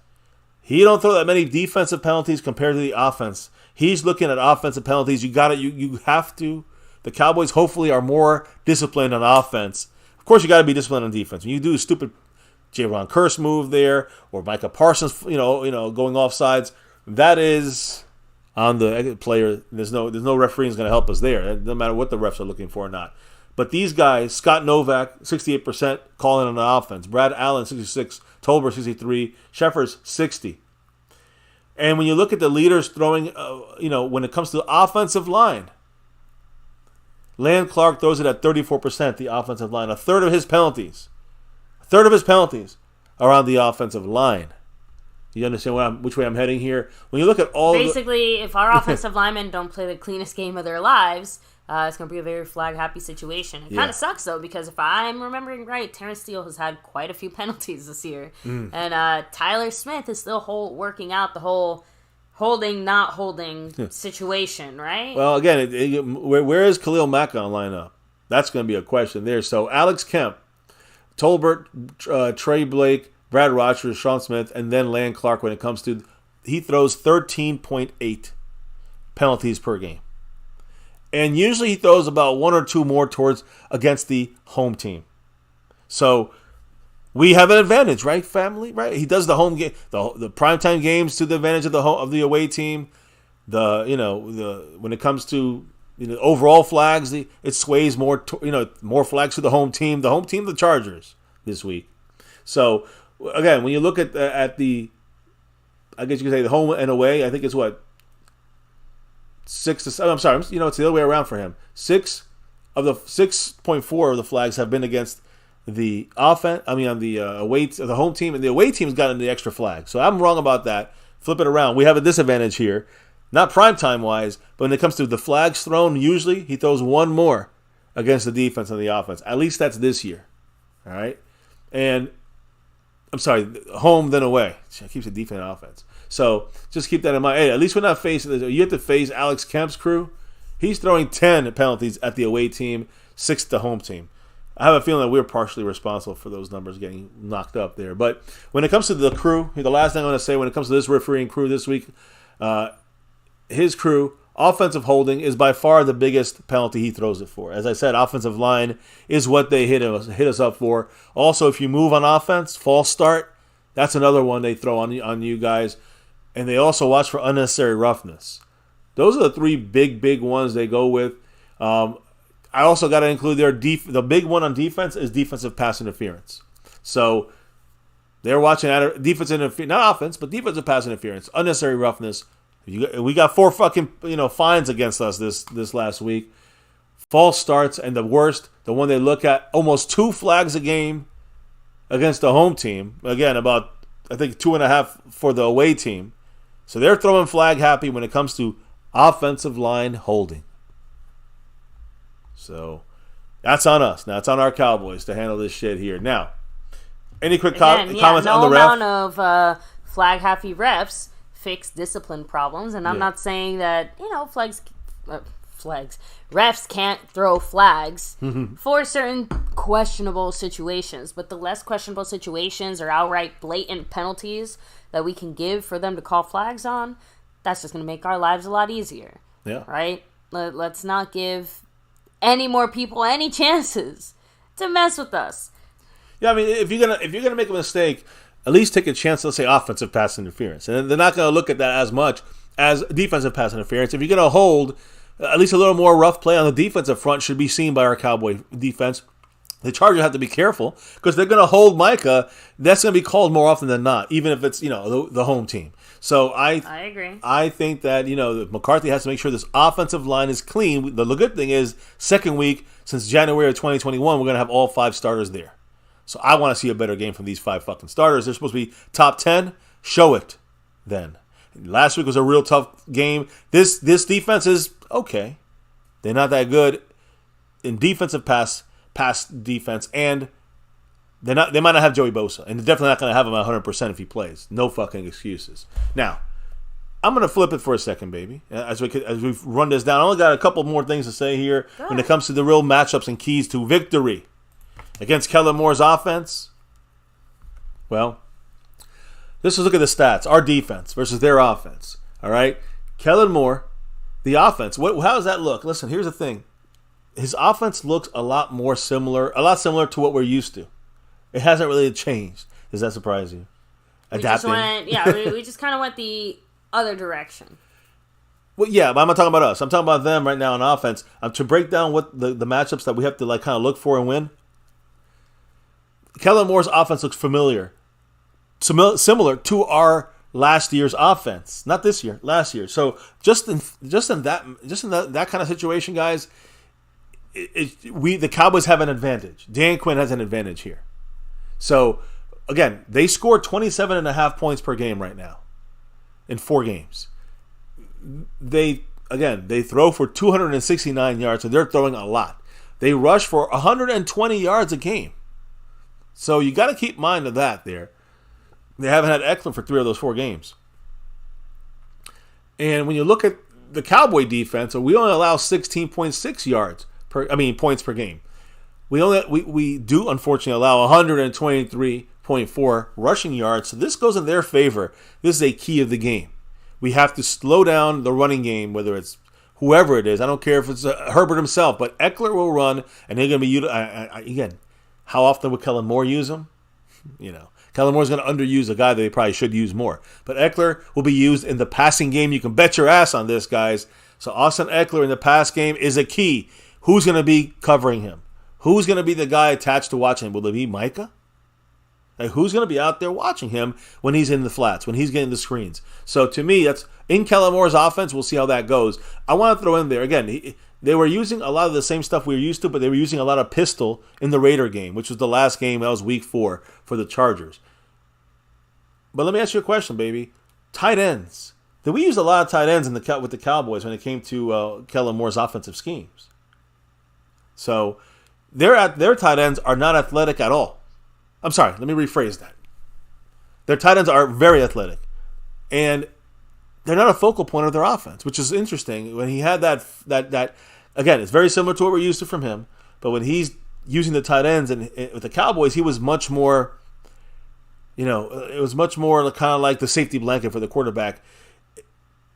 he don't throw that many defensive penalties compared to the offense. He's looking at offensive penalties. You have to. The Cowboys hopefully are more disciplined on offense. Of course, you got to be disciplined on defense. When you do a stupid J-Ron Curse move there, or Micah Parsons, going off sides, that is on the player. There's no refereeing is going to help us there. No matter what the refs are looking for or not. But these guys, Scott Novak, 68% calling on the offense. Brad Allen, 66. Tolbert, 63. Sheffers, 60. And when you look at the leaders throwing, when it comes to the offensive line, Land Clark throws it at 34%, the offensive line. A third of his penalties are on the offensive line. You understand which way I'm heading here? When you look at basically, if our offensive linemen don't play the cleanest game of their lives, it's going to be a very flag-happy situation. It kind of sucks, though, because if I'm remembering right, Terrence Steele has had quite a few penalties this year. And Tyler Smith is still working out the whole holding, not holding situation, right? Well, again, where is Khalil Mack going to line up? That's going to be a question there. So Alex Kemp, Tolbert, Trey Blake, Brad Rogers, Sean Smith, and then Land Clark when it comes to, he throws 13.8 penalties per game. And usually he throws about 1 or 2 more towards against the home team. So we have an advantage, right, family? Right? He does the home game, the primetime games to the advantage of the away team. When it comes to overall flags, it sways more more flags to the home team. The home team, the Chargers, this week. So again, when you look at the, I guess you could say the home and away, I think it's what 6 to 7. I'm sorry, it's the other way around for him. 6.4 of the flags have been against the offense. On the away, the home team, and the away team's gotten the extra flag. So I'm wrong about that. Flip it around. We have a disadvantage here, not primetime wise, but when it comes to the flags thrown, usually he throws 1 more against the defense and the offense. At least that's this year. All right, and I'm sorry, home then away. I keep saying defense and offense. So just keep that in mind. Hey, at least we're not facing. You have to face Alex Kemp's crew. He's throwing 10 penalties at the away team, 6 at the home team. I have a feeling that we're partially responsible for those numbers getting knocked up there. But when it comes to the crew, the last thing I'm going to say when it comes to this refereeing crew this week, his crew, offensive holding is by far the biggest penalty he throws it for. As I said, offensive line is what they hit us up for. Also, if you move on offense, false start, that's another one they throw on you guys. And they also watch for unnecessary roughness. Those are the 3 big ones they go with. I also got to include the big one on defense is defensive pass interference. So they're watching defense interference, not offense, but defensive pass interference, unnecessary roughness. We got 4 fucking fines against us this last week. False starts, and the worst, the one they look at, almost 2 flags a game against the home team. Again, about I think 2.5 for the away team. So they're throwing flag happy when it comes to offensive line holding. So that's on us. Now it's on our Cowboys to handle this shit here. Now, any quick comments on the ref? No amount of flag happy refs fix discipline problems, and I'm not saying that refs can't throw flags for certain questionable situations, but the less questionable situations or outright blatant penalties that we can give for them to call flags on, that's just going to make our lives a lot easier. Yeah. Right? Let's not give any more people any chances to mess with us. Yeah, I mean, if you're gonna make a mistake, at least take a chance. Let's say offensive pass interference, and they're not going to look at that as much as defensive pass interference. If you're going to hold, at least a little more rough play on the defensive front should be seen by our Cowboy defense. The Chargers have to be careful because they're going to hold Micah. That's going to be called more often than not, even if it's, the home team. So I agree. I think that, McCarthy has to make sure this offensive line is clean. The good thing is, second week since January of 2021, we're going to have all 5 starters there. So I want to see a better game from these 5 fucking starters. They're supposed to be top 10. Show it then. Last week was a real tough game. This defense is okay. They're not that good in defensive pass defense, and they might not have Joey Bosa, and they're definitely not going to have him 100% if he plays. No fucking excuses. Now, I'm going to flip it for a second, baby. As we run this down, I only got a couple more things to say here when it comes to the real matchups and keys to victory against Kellen Moore's offense. Well, let's just look at the stats. Our defense versus their offense. All right, Kellen Moore, the offense. How does that look? Listen, here's the thing. His offense looks a lot similar to what we're used to. It hasn't really changed. Does that surprise you? Adapting. We just kind of went the other direction. Well, yeah, but I'm not talking about us. I'm talking about them right now on offense. To break down what the matchups that we have to kind of look for and win. Kellen Moore's offense looks familiar, similar to our last year's offense. Not this year, last year. So just in that kind of situation, guys. The Cowboys have an advantage. Dan Quinn has an advantage here. So, again, they score 27.5 points per game right now in 4 games. They throw for 269 yards, so they're throwing a lot. They rush for 120 yards a game. So you got to keep mind of that there. They haven't had Eckler for 3 of those 4 games. And when you look at the Cowboy defense, we only allow 16.6 points per game. We do unfortunately allow 123.4 rushing yards. So this goes in their favor. This is a key of the game. We have to slow down the running game, whether it's whoever it is. I don't care if it's Herbert himself, but Eckler will run, and they're going to be again. How often would Kellen Moore use him? Kellen Moore's going to underuse a guy that they probably should use more. But Eckler will be used in the passing game. You can bet your ass on this, guys. So Austin Eckler in the pass game is a key. Who's going to be covering him? Who's going to be the guy attached to watching him? Will it be Micah? Who's going to be out there watching him when he's in the flats, when he's getting the screens? So to me, that's in Kellen Moore's offense. We'll see how that goes. I want to throw in there, again, they were using a lot of the same stuff we were used to, but they were using a lot of pistol in the Raider game, which was the last game. That was week 4 for the Chargers. But let me ask you a question, baby. Tight ends. Did we use a lot of tight ends with the Cowboys when it came to Kellen Moore's offensive schemes? So their tight ends are not athletic at all. I'm sorry, let me rephrase that. Their tight ends are very athletic. And they're not a focal point of their offense, which is interesting. When he had that again, it's very similar to what we're used to from him. But when he's using the tight ends and with the Cowboys, he was much more, it was much more kind of like the safety blanket for the quarterback.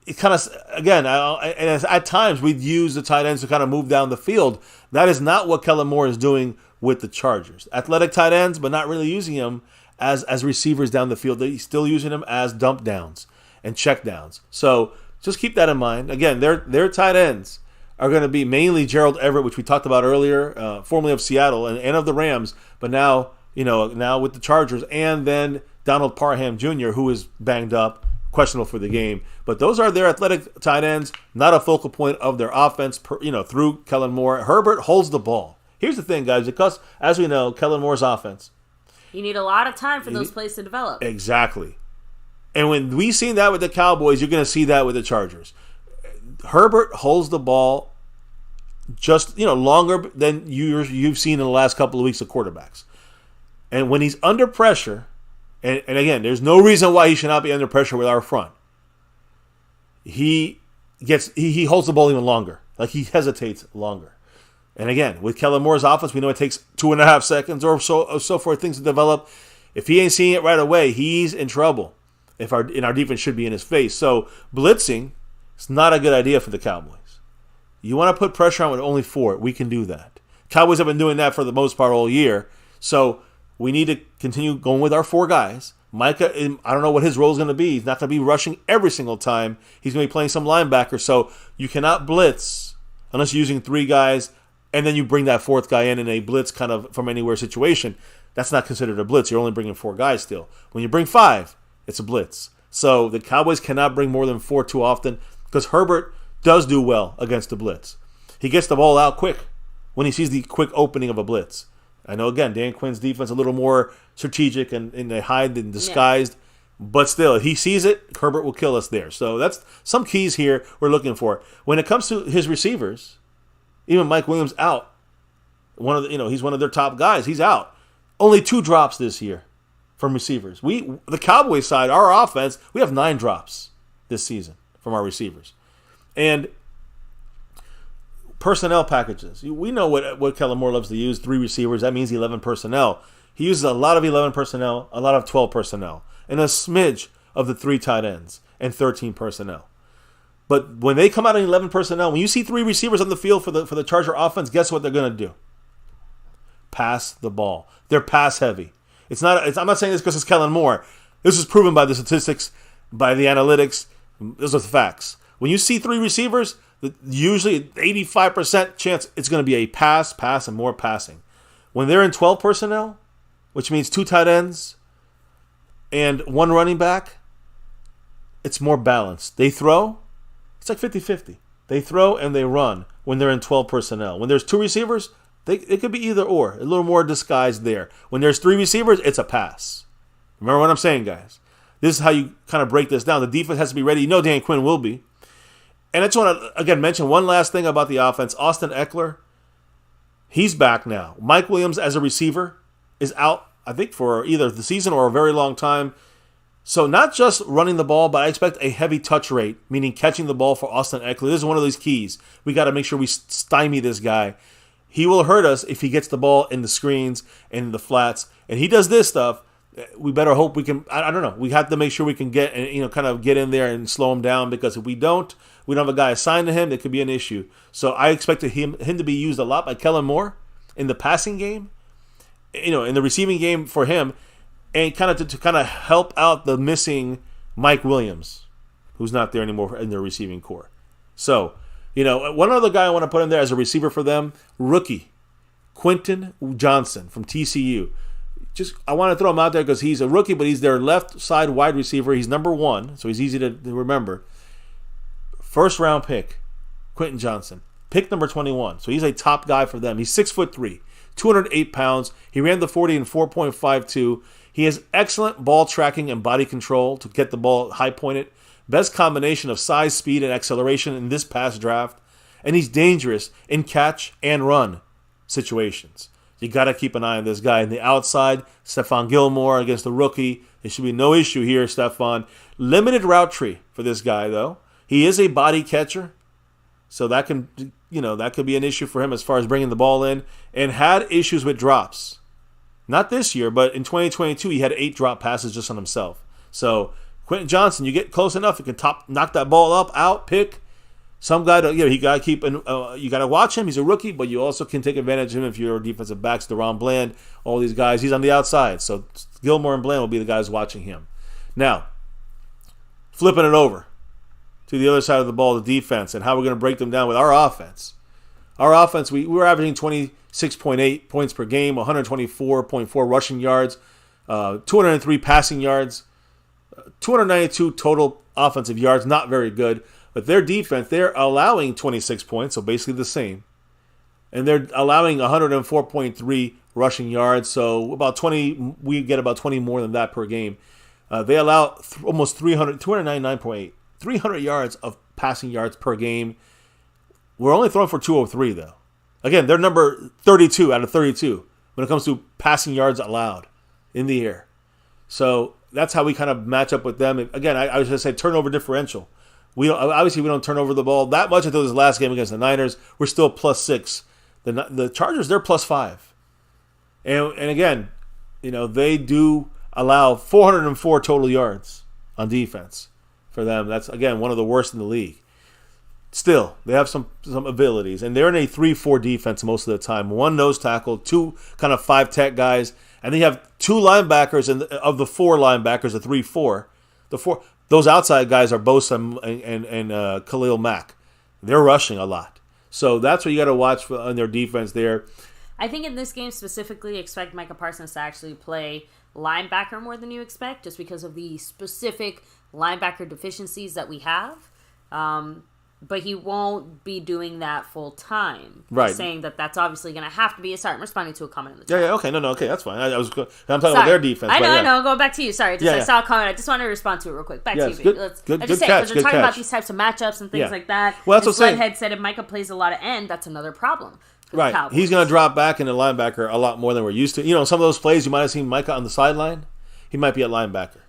It kind of, again, and at times we'd use the tight ends to kind of move down the field. That is not what Kellen Moore is doing with the Chargers. Athletic tight ends, but not really using them as receivers down the field. He's still using them as dump downs and check downs. So just keep that in mind. Again, their tight ends are going to be mainly Gerald Everett, which we talked about earlier, formerly of Seattle and of the Rams, but now with the Chargers, and then Donald Parham Jr., who is banged up, questionable for the game. But those are their athletic tight ends, not a focal point of their offense, through Kellen Moore. Herbert holds the ball. Here's the thing, guys, because, as we know, Kellen Moore's offense, you need a lot of time for those plays to develop. Exactly. And when we seen that with the Cowboys, you're going to see that with the Chargers. Herbert holds the ball just longer than you've seen in the last couple of weeks of quarterbacks. And when he's under pressure, and again, there's no reason why he should not be under pressure with our front. He holds the ball even longer. Like, he hesitates longer. And again, with Kellen Moore's offense, we know it takes 2.5 seconds or so for things to develop. If he ain't seeing it right away, he's in trouble. Our defense should be in his face. So blitzing is not a good idea for the Cowboys. You want to put pressure on with only 4. We can do that. Cowboys have been doing that for the most part all year. So we need to continue going with our 4 guys. Micah, I don't know what his role is going to be. He's not going to be rushing every single time. He's going to be playing some linebacker. So you cannot blitz unless you're using 3 guys and then you bring that fourth guy in a blitz kind of from anywhere situation, that's not considered a blitz. You're only bringing 4 guys still. When you bring 5, it's a blitz. So the Cowboys cannot bring more than 4 too often because Herbert does do well against the blitz. He gets the ball out quick when he sees the quick opening of a blitz. I know, again, Dan Quinn's defense a little more strategic and they hide and disguised. But still, if he sees it, Herbert will kill us there. So that's some keys here we're looking for. When it comes to his receivers, even Mike Williams out. He's one of their top guys. He's out. Only 2 drops this year from receivers. The Cowboys side, our offense, we have 9 drops this season from our receivers. And personnel packages. We know what Kellen Moore loves to use, 3 receivers. That means 11 personnel. He uses a lot of 11 personnel, a lot of 12 personnel, and a smidge of the 3 tight ends and 13 personnel. But when they come out in 11 personnel, when you see 3 receivers on the field for the Charger offense, guess what they're going to do? Pass the ball. They're pass heavy. I'm not saying this because it's Kellen Moore. This is proven by the statistics, by the analytics. Those are the facts. When you see 3 receivers, usually 85% chance it's going to be a pass, and more passing. When they're in 12 personnel, which means 2 tight ends and 1 running back, it's more balanced. They throw, it's like 50-50. They throw and they run when they're in 12 personnel. When there's 2 receivers, it could be either or, a little more disguised there. When there's 3 receivers, it's a pass. Remember what I'm saying, guys? This is how you kind of break this down. The defense has to be ready. You know Dan Quinn will be. And I just want to, again, mention one last thing about the offense. Austin Eckler, he's back now. Mike Williams as a receiver is out, I think, for either the season or a very long time. So not just running the ball, but I expect a heavy touch rate, meaning catching the ball for Austin Eckler. This is one of those keys. We got to make sure we stymie this guy. He will hurt us if he gets the ball in the screens and in the flats. And he does this stuff. We better hope we can. I don't know. We have to make sure we can get in there and slow him down, because if we don't have a guy assigned to him, it could be an issue. So I expected him to be used a lot by Kellen Moore in the passing game, in the receiving game for him, and to help out the missing Mike Williams, who's not there anymore in their receiving core. So, one other guy I want to put in there as a receiver for them, rookie Quentin Johnson from TCU. I want to throw him out there because he's a rookie, but he's their left side wide receiver. He's number 1, so he's easy to remember. First round pick, Quentin Johnson. Pick number 21. So he's a top guy for them. He's 6'3", 208 pounds. He ran the 40 in 4.52. He has excellent ball tracking and body control to get the ball high pointed. Best combination of size, speed, and acceleration in this past draft. And he's dangerous in catch and run situations. You got to keep an eye on this guy. On the outside, Stephon Gilmore against the rookie. There should be no issue here, Stephon. Limited route tree for this guy, though. He is a body catcher, so that could be an issue for him as far as bringing the ball in. And had issues with drops. Not this year, but in 2022, he had 8 drop passes just on himself. So Quentin Johnson, you get close enough, you can knock that ball up, out, pick. Some guy, you got to keep, you got to watch him. He's a rookie, but you also can take advantage of him if you're defensive backs. Deron Bland, all these guys. He's on the outside, so Gilmore and Bland will be the guys watching him. Now, flipping it over to the other side of the ball, the defense, and how we're going to break them down with our offense. Our offense, we were averaging 26.8 points per game, 124.4 rushing yards, 203 passing yards, 292 total offensive yards. Not very good. But their defense, they're allowing 26 points, so basically the same. And they're allowing 104.3 rushing yards, so about 20. We get about 20 more than that per game. They allow almost 299.8, 300 yards of passing yards per game. We're only throwing for 203, though. Again, they're number 32 out of 32 when it comes to passing yards allowed in the air. So that's how we kind of match up with them. And again, I was going to say turnover differential. We don't turn over the ball that much until this last game against the Niners. We're still +6. The Chargers, they're +5. And again, they do allow 404 total yards on defense for them. That's, again, one of the worst in the league. Still, they have some abilities. And they're in a 3-4 defense most of the time. 1 nose tackle, 2 kind of 5-tech guys. And they have 2 linebackers, and of the 4 linebackers, the 3-4. Those outside guys are Bosa and Khalil Mack. They're rushing a lot. So that's what you got to watch on their defense there. I think in this game specifically, expect Micah Parsons to actually play linebacker more than you expect, just because of the specific linebacker deficiencies that we have. But he won't be doing that full time. Right. Saying that that's obviously going to have to be. Sorry, I'm responding to a comment in the chat. Yeah, okay. No, okay, that's fine. I'm talking about their defense. I know. Going back to you. Sorry, I saw a comment. I just wanted to respond to it real quick. Back to you. Good I just catch. because we're talking about these types of matchups and things like that. Well, that's what I'm saying. Head said if Micah plays a lot of end, that's another problem. Right. He's going to drop back into linebacker a lot more than we're used to. Some of those plays you might have seen Micah on the sideline. He might be at linebacker.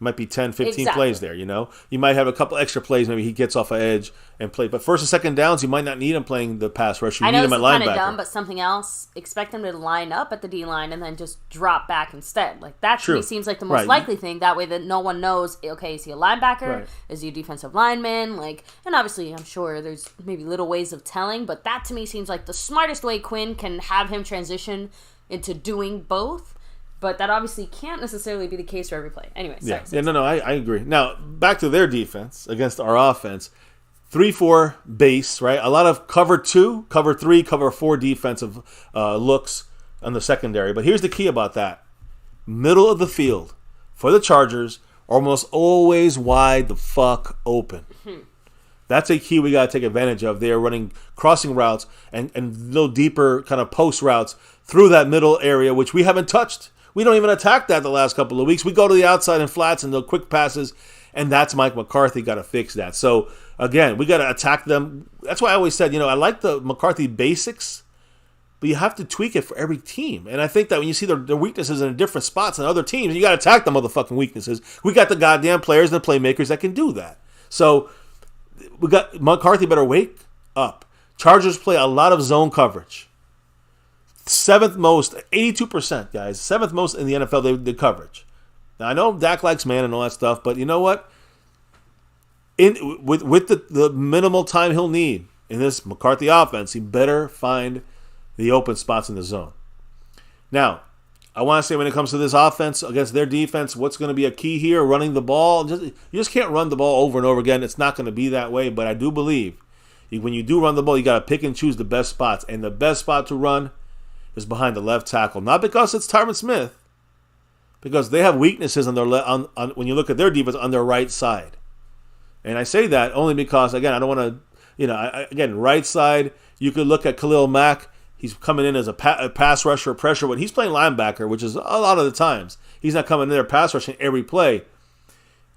Might be 10, 15 plays there, You might have a couple extra plays. Maybe he gets off an edge and play. But first and second downs, you might not need him playing the pass rush. You need him at linebacker. I know it's kind of dumb, but something else. Expect him to line up at the D-line and then just drop back instead. Like, that to me seems like the most likely thing. That way that no one knows, okay, is he a linebacker? Right. Is he a defensive lineman? And obviously, I'm sure there's maybe little ways of telling, but that to me seems like the smartest way Quinn can have him transition into doing both. But that obviously can't necessarily be the case for every play. Anyway, sorry. I agree. Now, back to their defense against our offense. 3-4 base, right? A lot of cover 2, cover 3, cover 4 defensive looks on the secondary. But here's the key about that. Middle of the field for the Chargers, almost always wide the fuck open. That's a key we got to take advantage of. They are running crossing routes and little deeper kind of post routes through that middle area, which we haven't touched. We don't even attack that the last couple of weeks. We go to the outside and flats and the quick passes, and that's Mike McCarthy got to fix that. So, again, we got to attack them. That's why I always said, I like the McCarthy basics, but you have to tweak it for every team. And I think that when you see their weaknesses in different spots in other teams, you got to attack the motherfucking weaknesses. We got the goddamn players and the playmakers that can do that. So, we got McCarthy better wake up. Chargers play a lot of zone coverage. 7th most, 82%, guys. 7th most in the NFL, the coverage. Now, I know Dak likes man and all that stuff, but you know what? With the minimal time he'll need in this McCarthy offense, he better find the open spots in the zone. Now, I want to say when it comes to this offense against their defense, what's going to be a key here? Running the ball. You just can't run the ball over and over again. It's not going to be that way, but I do believe when you do run the ball, you got to pick and choose the best spots. And the best spot to run is behind the left tackle. Not because it's Tyron Smith, because they have weaknesses on their when you look at their defense on their right side. And I say that only because, again, I don't want to, again, right side, you could look at Khalil Mack. He's coming in as a pass rusher, pressure, but he's playing linebacker, which is a lot of the times. He's not coming in there pass rushing every play.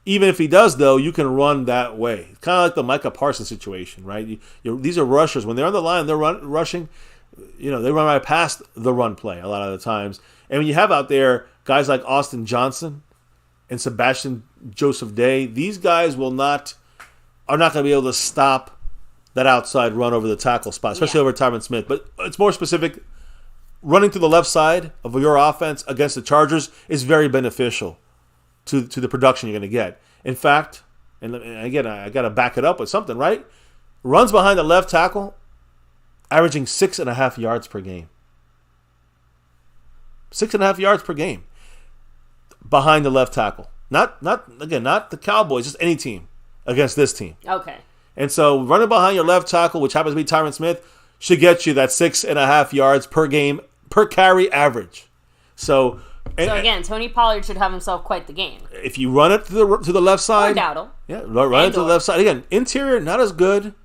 Even if he does, though, you can run that way. Kind of like the Micah Parsons situation, right? These are rushers. When they're on the line, they're rushing. They run right past the run play a lot of the times. And when you have out there guys like Austin Johnson and Sebastian Joseph Day, these guys are not going to be able to stop that outside run over the tackle spot, especially over Tyron Smith. But it's more specific. Running to the left side of your offense against the Chargers is very beneficial to the production you're going to get. In fact, and again, I got to back it up with something, right? Runs behind the left tackle, averaging 6.5 yards per game. 6.5 yards per game behind the left tackle. Not the Cowboys, just any team against this team. Okay. And so running behind your left tackle, which happens to be Tyron Smith, should get you that 6.5 yards per game, per carry average. So again, Tony Pollard should have himself quite the game. If you run it to the left side. Or Dowdle. Yeah, run it to the left side. Again, interior, not as good.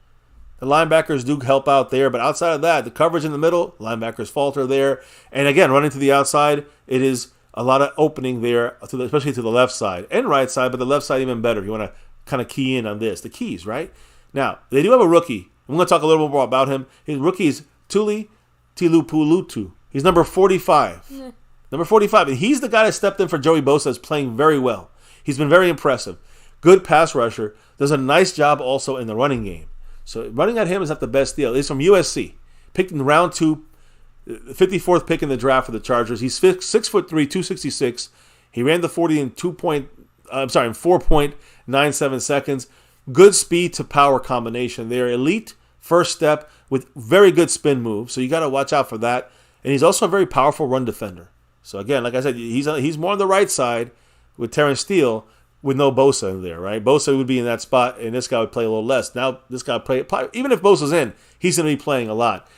The linebackers do help out there, but outside of that, the coverage in the middle, linebackers falter there. And again, running to the outside, it is a lot of opening there, especially to the left side and right side, but the left side even better if you want to kind of key in on this. The keys, right? Now, they do have a rookie. I'm going to talk a little more about him. His rookie is Tuli Tilupulutu. He's number 45. Yeah. Number 45. And he's the guy that stepped in for Joey Bosa, that's playing very well. He's been very impressive. Good pass rusher. Does a nice job also in the running game. So running at him is not the best deal. He's from USC. Picked in round 2, 54th pick in the draft for the Chargers. He's 6'3", 266. He ran the 40 in 4.97 seconds. Good speed to power combination there. Elite first step with very good spin move. So you got to watch out for that. And he's also a very powerful run defender. So again, like I said, he's more on the right side with Terrence Steele. with no Bosa in there, right? Bosa would be in that spot, and this guy would play a little less. Now this guy play even if Bosa's in, he's going to be playing a lot.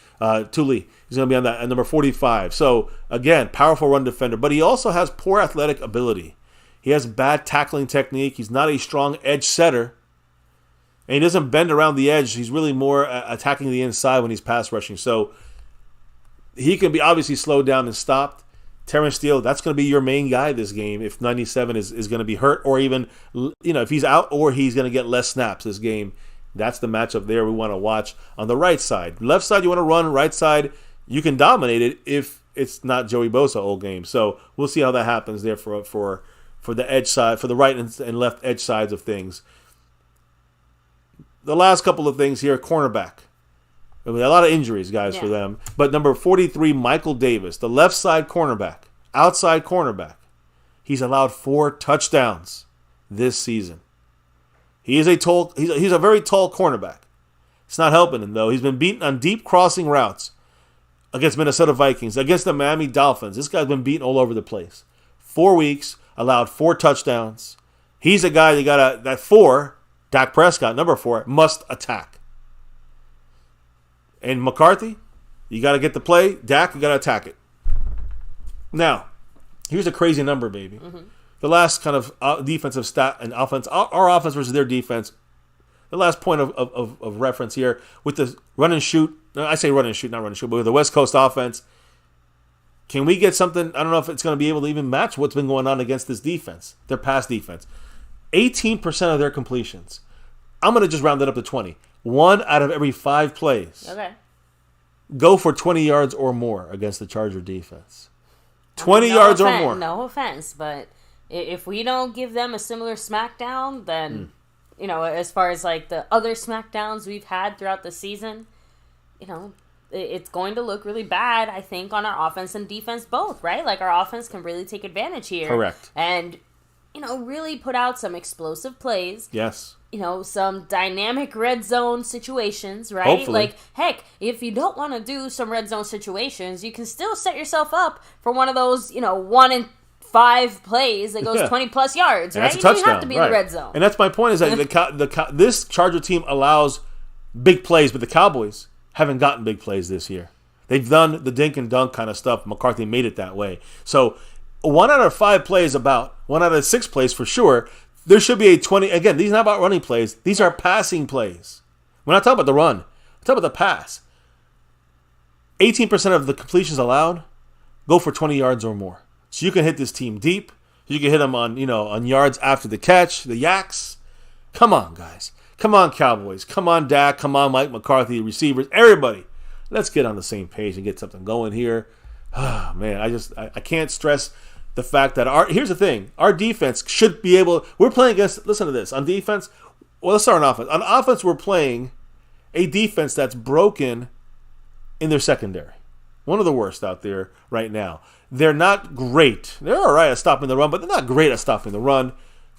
Tuli, he's going to be on that at number 45. So again, powerful run defender, but he also has poor athletic ability. He has bad tackling technique. He's not a strong edge setter, and he doesn't bend around the edge. He's really more attacking the inside when he's pass rushing. So he can be obviously slowed down and stopped. Terrence Steele, that's going to be your main guy this game if 97 is going to be hurt, or even, if he's out or he's going to get less snaps this game. That's the matchup there we want to watch. On the right side, left side you want to run, right side you can dominate it if it's not Joey Bosa all game. So we'll see how that happens there for the edge side, for the right and left edge sides of things. The last couple of things here, cornerback. A lot of injuries, guys, for them. But number 43, Michael Davis, the left side cornerback, outside cornerback. He's allowed 4 touchdowns this season. He's a very tall cornerback. It's not helping him, though. He's been beaten on deep crossing routes against Minnesota Vikings, against the Miami Dolphins. This guy's been beaten all over the place. 4 weeks, allowed 4 touchdowns. He's a guy that 4, Dak Prescott, number 4, must attack. And McCarthy, you got to get the play. Dak, you got to attack it. Now, here's a crazy number, baby. Mm-hmm. The last kind of defensive stat and offense, our offense versus their defense. The last point of reference here with the run and shoot. I say run and shoot, not run and shoot, but with the West Coast offense. Can we get something? I don't know if it's going to be able to even match what's been going on against this defense, their pass defense. 18% of their completions. I'm going to just round it up to 20. 1 out of every 5 plays go for 20 yards or more against the Charger defense. 20 yards or more. No offense, but if we don't give them a similar smackdown, then, as far as like the other smackdowns we've had throughout the season, it's going to look really bad, I think, on our offense and defense both, right? Like our offense can really take advantage here. Correct. And, really put out some explosive plays. Yes. Some dynamic red zone situations, right? Hopefully. Like, heck, if you don't want to do some red zone situations, you can still set yourself up for one of those, 1 in 5 plays that goes 20 plus yards, and right? That's a touchdown. You don't have to be in the red zone. And that's my point, is that this Charger team allows big plays, but the Cowboys haven't gotten big plays this year. They've done the dink and dunk kind of stuff. McCarthy made it that way. So 1 out of 5 plays, about 1 out of 6 plays for sure. There should be a 20. Again, these are not about running plays. These are passing plays. We're not talking about the run. We're talking about the pass. 18% of the completions allowed go for 20 yards or more. So you can hit this team deep. You can hit them on yards after the catch, the yaks. Come on, guys. Come on, Cowboys. Come on, Dak. Come on, Mike McCarthy, receivers, everybody. Let's get on the same page and get something going here. Oh, man, I can't stress the fact that here's the thing. Our defense should be able. We're playing against. Listen to this. On defense, well, let's start on offense. On offense, we're playing a defense that's broken in their secondary. One of the worst out there right now. They're not great. They're all right at stopping the run, but they're not great at stopping the run.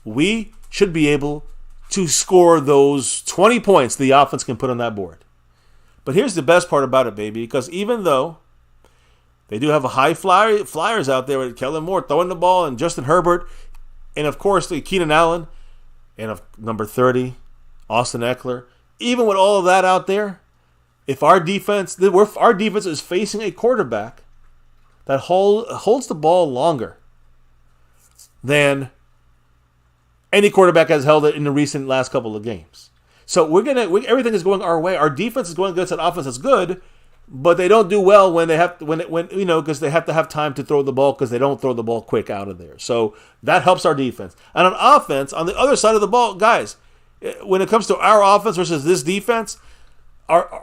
We should be able to score those 20 points the offense can put on that board. But here's the best part about it, baby, because even though they do have a high flyers out there with Kellen Moore throwing the ball and Justin Herbert, and of course Keenan Allen, and number 30, Austin Eckler. Even with all of that out there, if our defense is facing a quarterback that holds the ball longer than any quarterback has held it in the recent last couple of games. So everything is going our way. Our defense is going against an offense that's good, but they don't do well because they have to have time to throw the ball because they don't throw the ball quick out of there. So that helps our defense. And on offense, on the other side of the ball, guys, when it comes to our offense versus this defense,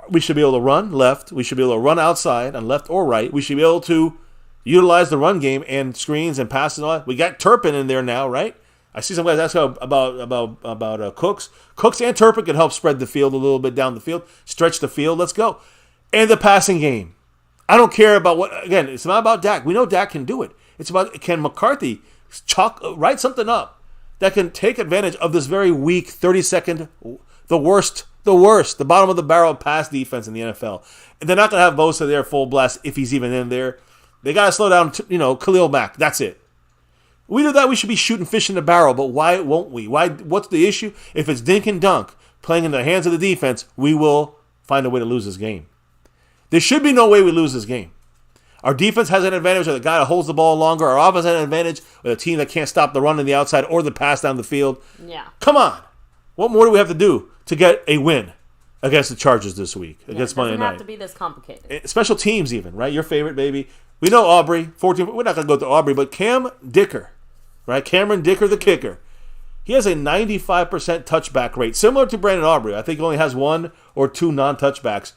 we should be able to run left. We should be able to run outside on left or right. We should be able to utilize the run game and screens and passes and all that. We got Turpin in there now, right? I see some guys ask about Cooks. Cooks and Turpin can help spread the field a little bit down the field, stretch the field. Let's go. And the passing game. I don't care about again, it's not about Dak. We know Dak can do it. It's about, can McCarthy write something up that can take advantage of this very weak 32nd, the worst, the bottom of the barrel pass defense in the NFL. And they're not going to have Bosa there full blast if he's even in there. They got to slow down, Khalil Mack. That's it. We do that, we should be shooting fish in the barrel, but why won't we? What's the issue? If it's dink and dunk, playing in the hands of the defense, we will find a way to lose this game. There should be no way we lose this game. Our defense has an advantage with the guy that holds the ball longer. Our offense has an advantage with a team that can't stop the run on the outside or the pass down the field. Yeah. Come on. What more do we have to do to get a win against the Chargers this week, against Monday night? It doesn't have to be this complicated. Special teams even, right? Your favorite, baby. We know Aubrey, 14. We're not going to go to Aubrey, but Cam Dicker, right? Cameron Dicker, the kicker. He has a 95% touchback rate, similar to Brandon Aubrey. I think he only has 1 or 2 non-touchbacks.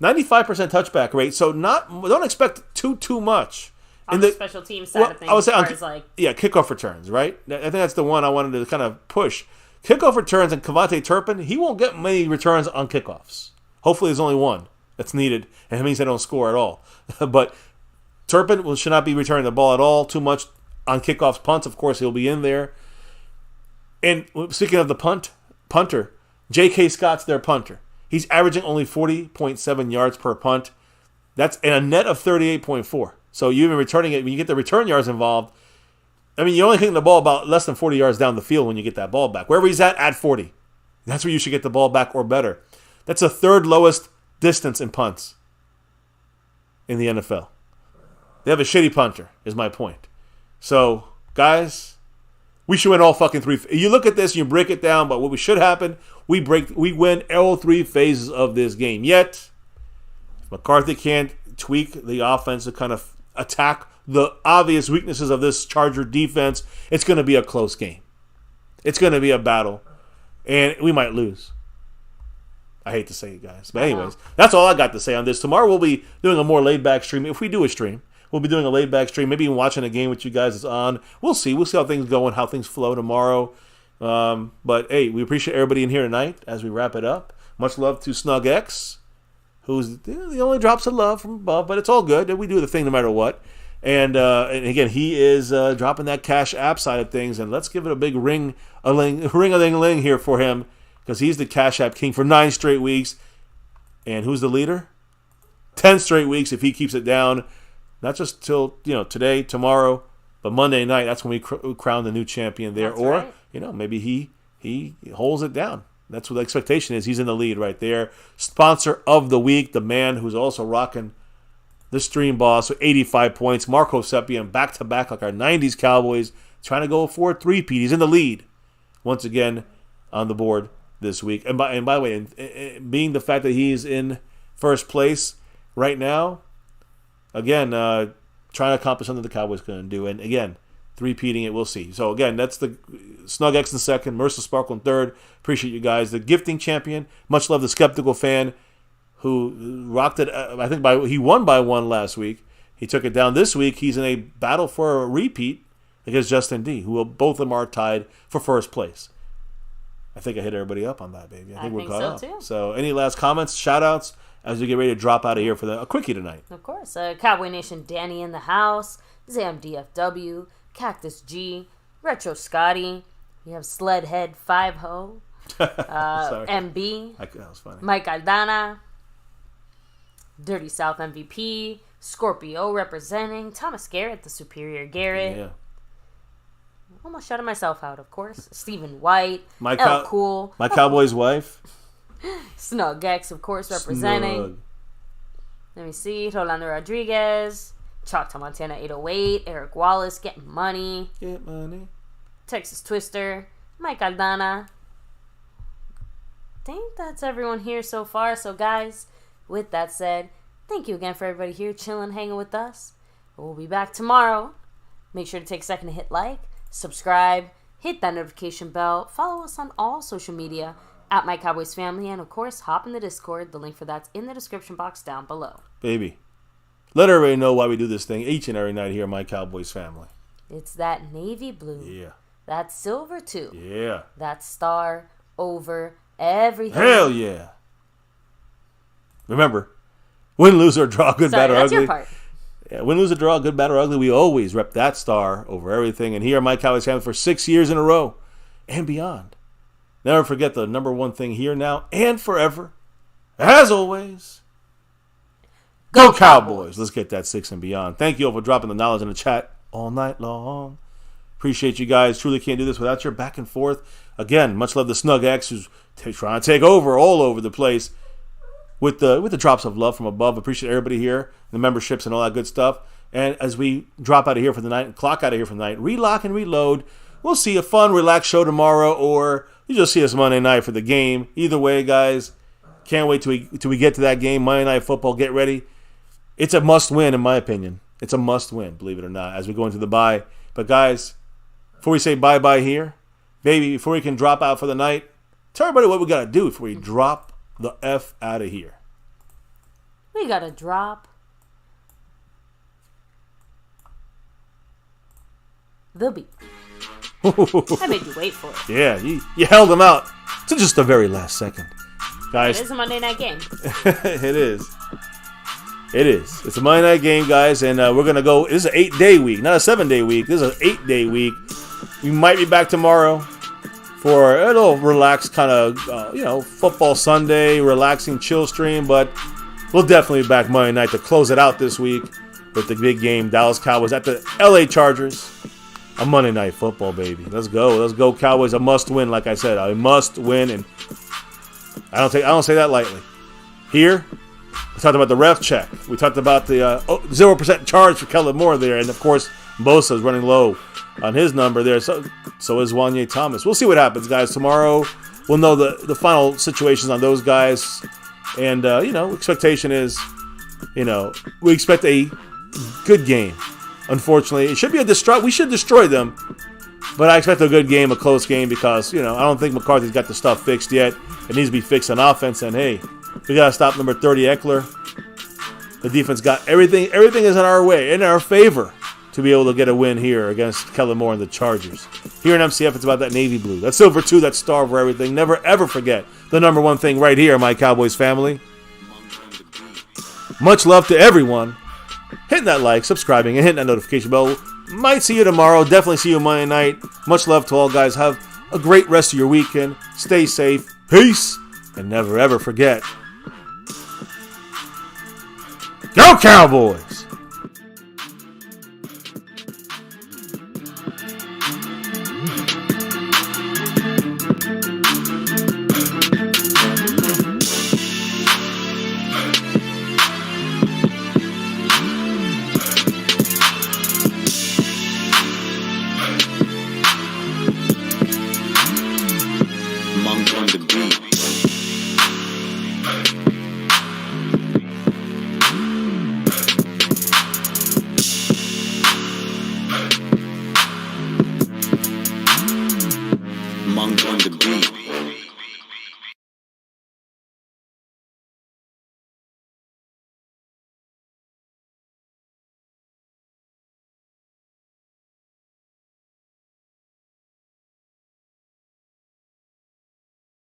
95% touchback rate, so don't expect too much. On the special team side of things, I would say kickoff returns, right? I think that's the one I wanted to kind of push. Kickoff returns and Kavontae Turpin, he won't get many returns on kickoffs. Hopefully there's only one that's needed, and it means they don't score at all. But Turpin should not be returning the ball at all, too much on kickoffs. Punts, of course, he'll be in there. And speaking of the punter, J.K. Scott's their punter. He's averaging only 40.7 yards per punt. That's in a net of 38.4. So you even returning it, when you get the return yards involved, I mean, you're only hitting the ball about less than 40 yards down the field when you get that ball back. Wherever he's at 40. That's where you should get the ball back or better. That's the third lowest distance in punts in the NFL. They have a shitty punter, is my point. So, guys, we should win all fucking 3. You look at this and you break it down, but what should happen, we win all 3 phases of this game. Yet, if McCarthy can't tweak the offense to kind of attack the obvious weaknesses of this Charger defense, it's going to be a close game. It's going to be a battle, and we might lose. I hate to say it, guys. But anyways, that's all I got to say on this. Tomorrow we'll be doing a more laid-back stream. If we do a stream, we'll be doing a laid-back stream, maybe even watching a game with you guys is on. We'll see. We'll see how things go and how things flow tomorrow. But, hey, we appreciate everybody in here tonight as we wrap it up. Much love to Snug X, who's the only drops of love from above, but it's all good. We do the thing no matter what. And again, he is dropping that Cash App side of things, and let's give it a big ring-a-ling-ling here for him, because he's the Cash App king for 9 straight weeks. And who's the leader? 10 straight weeks if he keeps it down. Not just till today, tomorrow, but Monday night. That's when we crown the new champion there. That's or right. Maybe he holds it down. That's what the expectation is. He's in the lead right there. Sponsor of the week, the man who's also rocking the stream boss with 85 points. Marco Seppian back-to-back like our 90s Cowboys, trying to go for a 3-peat. He's in the lead once again on the board this week. And by the way, being the fact that he's in first place right now, again, trying to accomplish something the Cowboys couldn't do. And again, 3-peating it, we'll see. So again, that's the Snug X in second, Mercer Sparkle in third. Appreciate you guys. The gifting champion, much love the skeptical fan, who rocked it. I think he won by 1 last week. He took it down this week. He's in a battle for a repeat against Justin D, who both of them are tied for first place. I think I hit everybody up on that, baby. I think we're caught up. Too. So any last comments, shout-outs as we get ready to drop out of here for a quickie tonight? Of course. Cowboy Nation Danny in the house, Zam DFW, Cactus G, Retro Scotty. We have Sledhead 5-Ho, MB, that was funny. Mike Aldana, Dirty South MVP, Scorpio representing, Thomas Garrett, the Superior Garrett. Yeah. Almost shouted myself out, of course. Stephen White, Cool, my Cowboy's wife. Snug X, of course, representing. Snug. Let me see. Rolando Rodriguez, Chalk to Montana 808, Eric Wallace, Getting Money. Get money. Texas Twister, Mike Aldana. I think that's everyone here so far. So, guys, with that said, thank you again for everybody here chilling, hanging with us. We'll be back tomorrow. Make sure to take a second to hit like, subscribe, hit that notification bell, follow us on all social media at MyCowboysFamily, and of course, hop in the Discord. The link for that's in the description box down below. Baby, let everybody know why we do this thing each and every night here at My Cowboys Family. It's that navy blue. Yeah. That silver too. Yeah. That star over everything. Hell yeah. Remember, win, lose, or draw, good, bad, or that's ugly. Your part. Yeah, win, lose, or draw, good, bad, or ugly. We always rep that star over everything. And here at My Cowboys Family for 6 years in a row and beyond. Never forget the number one thing here now and forever. As always, go Cowboys. Let's get that 6 and beyond. Thank you all for dropping the knowledge in the chat all night long. Appreciate you guys. Truly can't do this without your back and forth. Again, much love to Snug X, who's trying to take over all over the place with the drops of love from above. Appreciate everybody here, the memberships and all that good stuff. And as we drop out of here for the night and clock out of here for the night, relock and reload, we'll see a fun, relaxed show tomorrow, or you just see us Monday night for the game. Either way, guys, can't wait till we get to that game. Monday Night Football, get ready. It's a must-win, in my opinion. It's a must-win, believe it or not, as we go into the bye. But, guys, before we say bye-bye here, baby, before we can drop out for the night, tell everybody what we got to do before we drop the F out of here. We got to drop the beat. I made you wait for it. Yeah, you held them out to just the very last second. Guys, it is a Monday night game. It is. It is. It's a Monday night game, guys, and we're going to go. This is an 8-day week, not a 7-day week. This is an 8-day week. We might be back tomorrow for a little relaxed kind of, football Sunday, relaxing chill stream, but we'll definitely be back Monday night to close it out this week with the big game, Dallas Cowboys at the LA Chargers. A Monday Night Football, baby. Let's go. Let's go, Cowboys. A must win, like I said. A must win, and I don't say that lightly. Here, we talked about the ref check. We talked about the 0% charge for Kellen Moore there, and of course, Bosa's running low on his number there. So is Wanye Thomas. We'll see what happens, guys. Tomorrow, we'll know the final situations on those guys, and expectation is, we expect a good game. Unfortunately, it should be we should destroy them, but I expect a good game, a close game, because, I don't think McCarthy's got the stuff fixed yet. It needs to be fixed on offense, and hey, we got to stop number 30, Eckler. The defense got everything. Everything is in our favor to be able to get a win here against Kellen Moore and the Chargers. Here in MCF, it's about that navy blue. That silver 2, that star for everything. Never, ever forget the number one thing right here, my Cowboys family. Much love to everyone. Hitting that like, subscribing, and hitting that notification bell. Might see you tomorrow. Definitely see you Monday night. Much love to all, guys. Have a great rest of your weekend. Stay safe. Peace. And never, ever forget. Go Cowboys!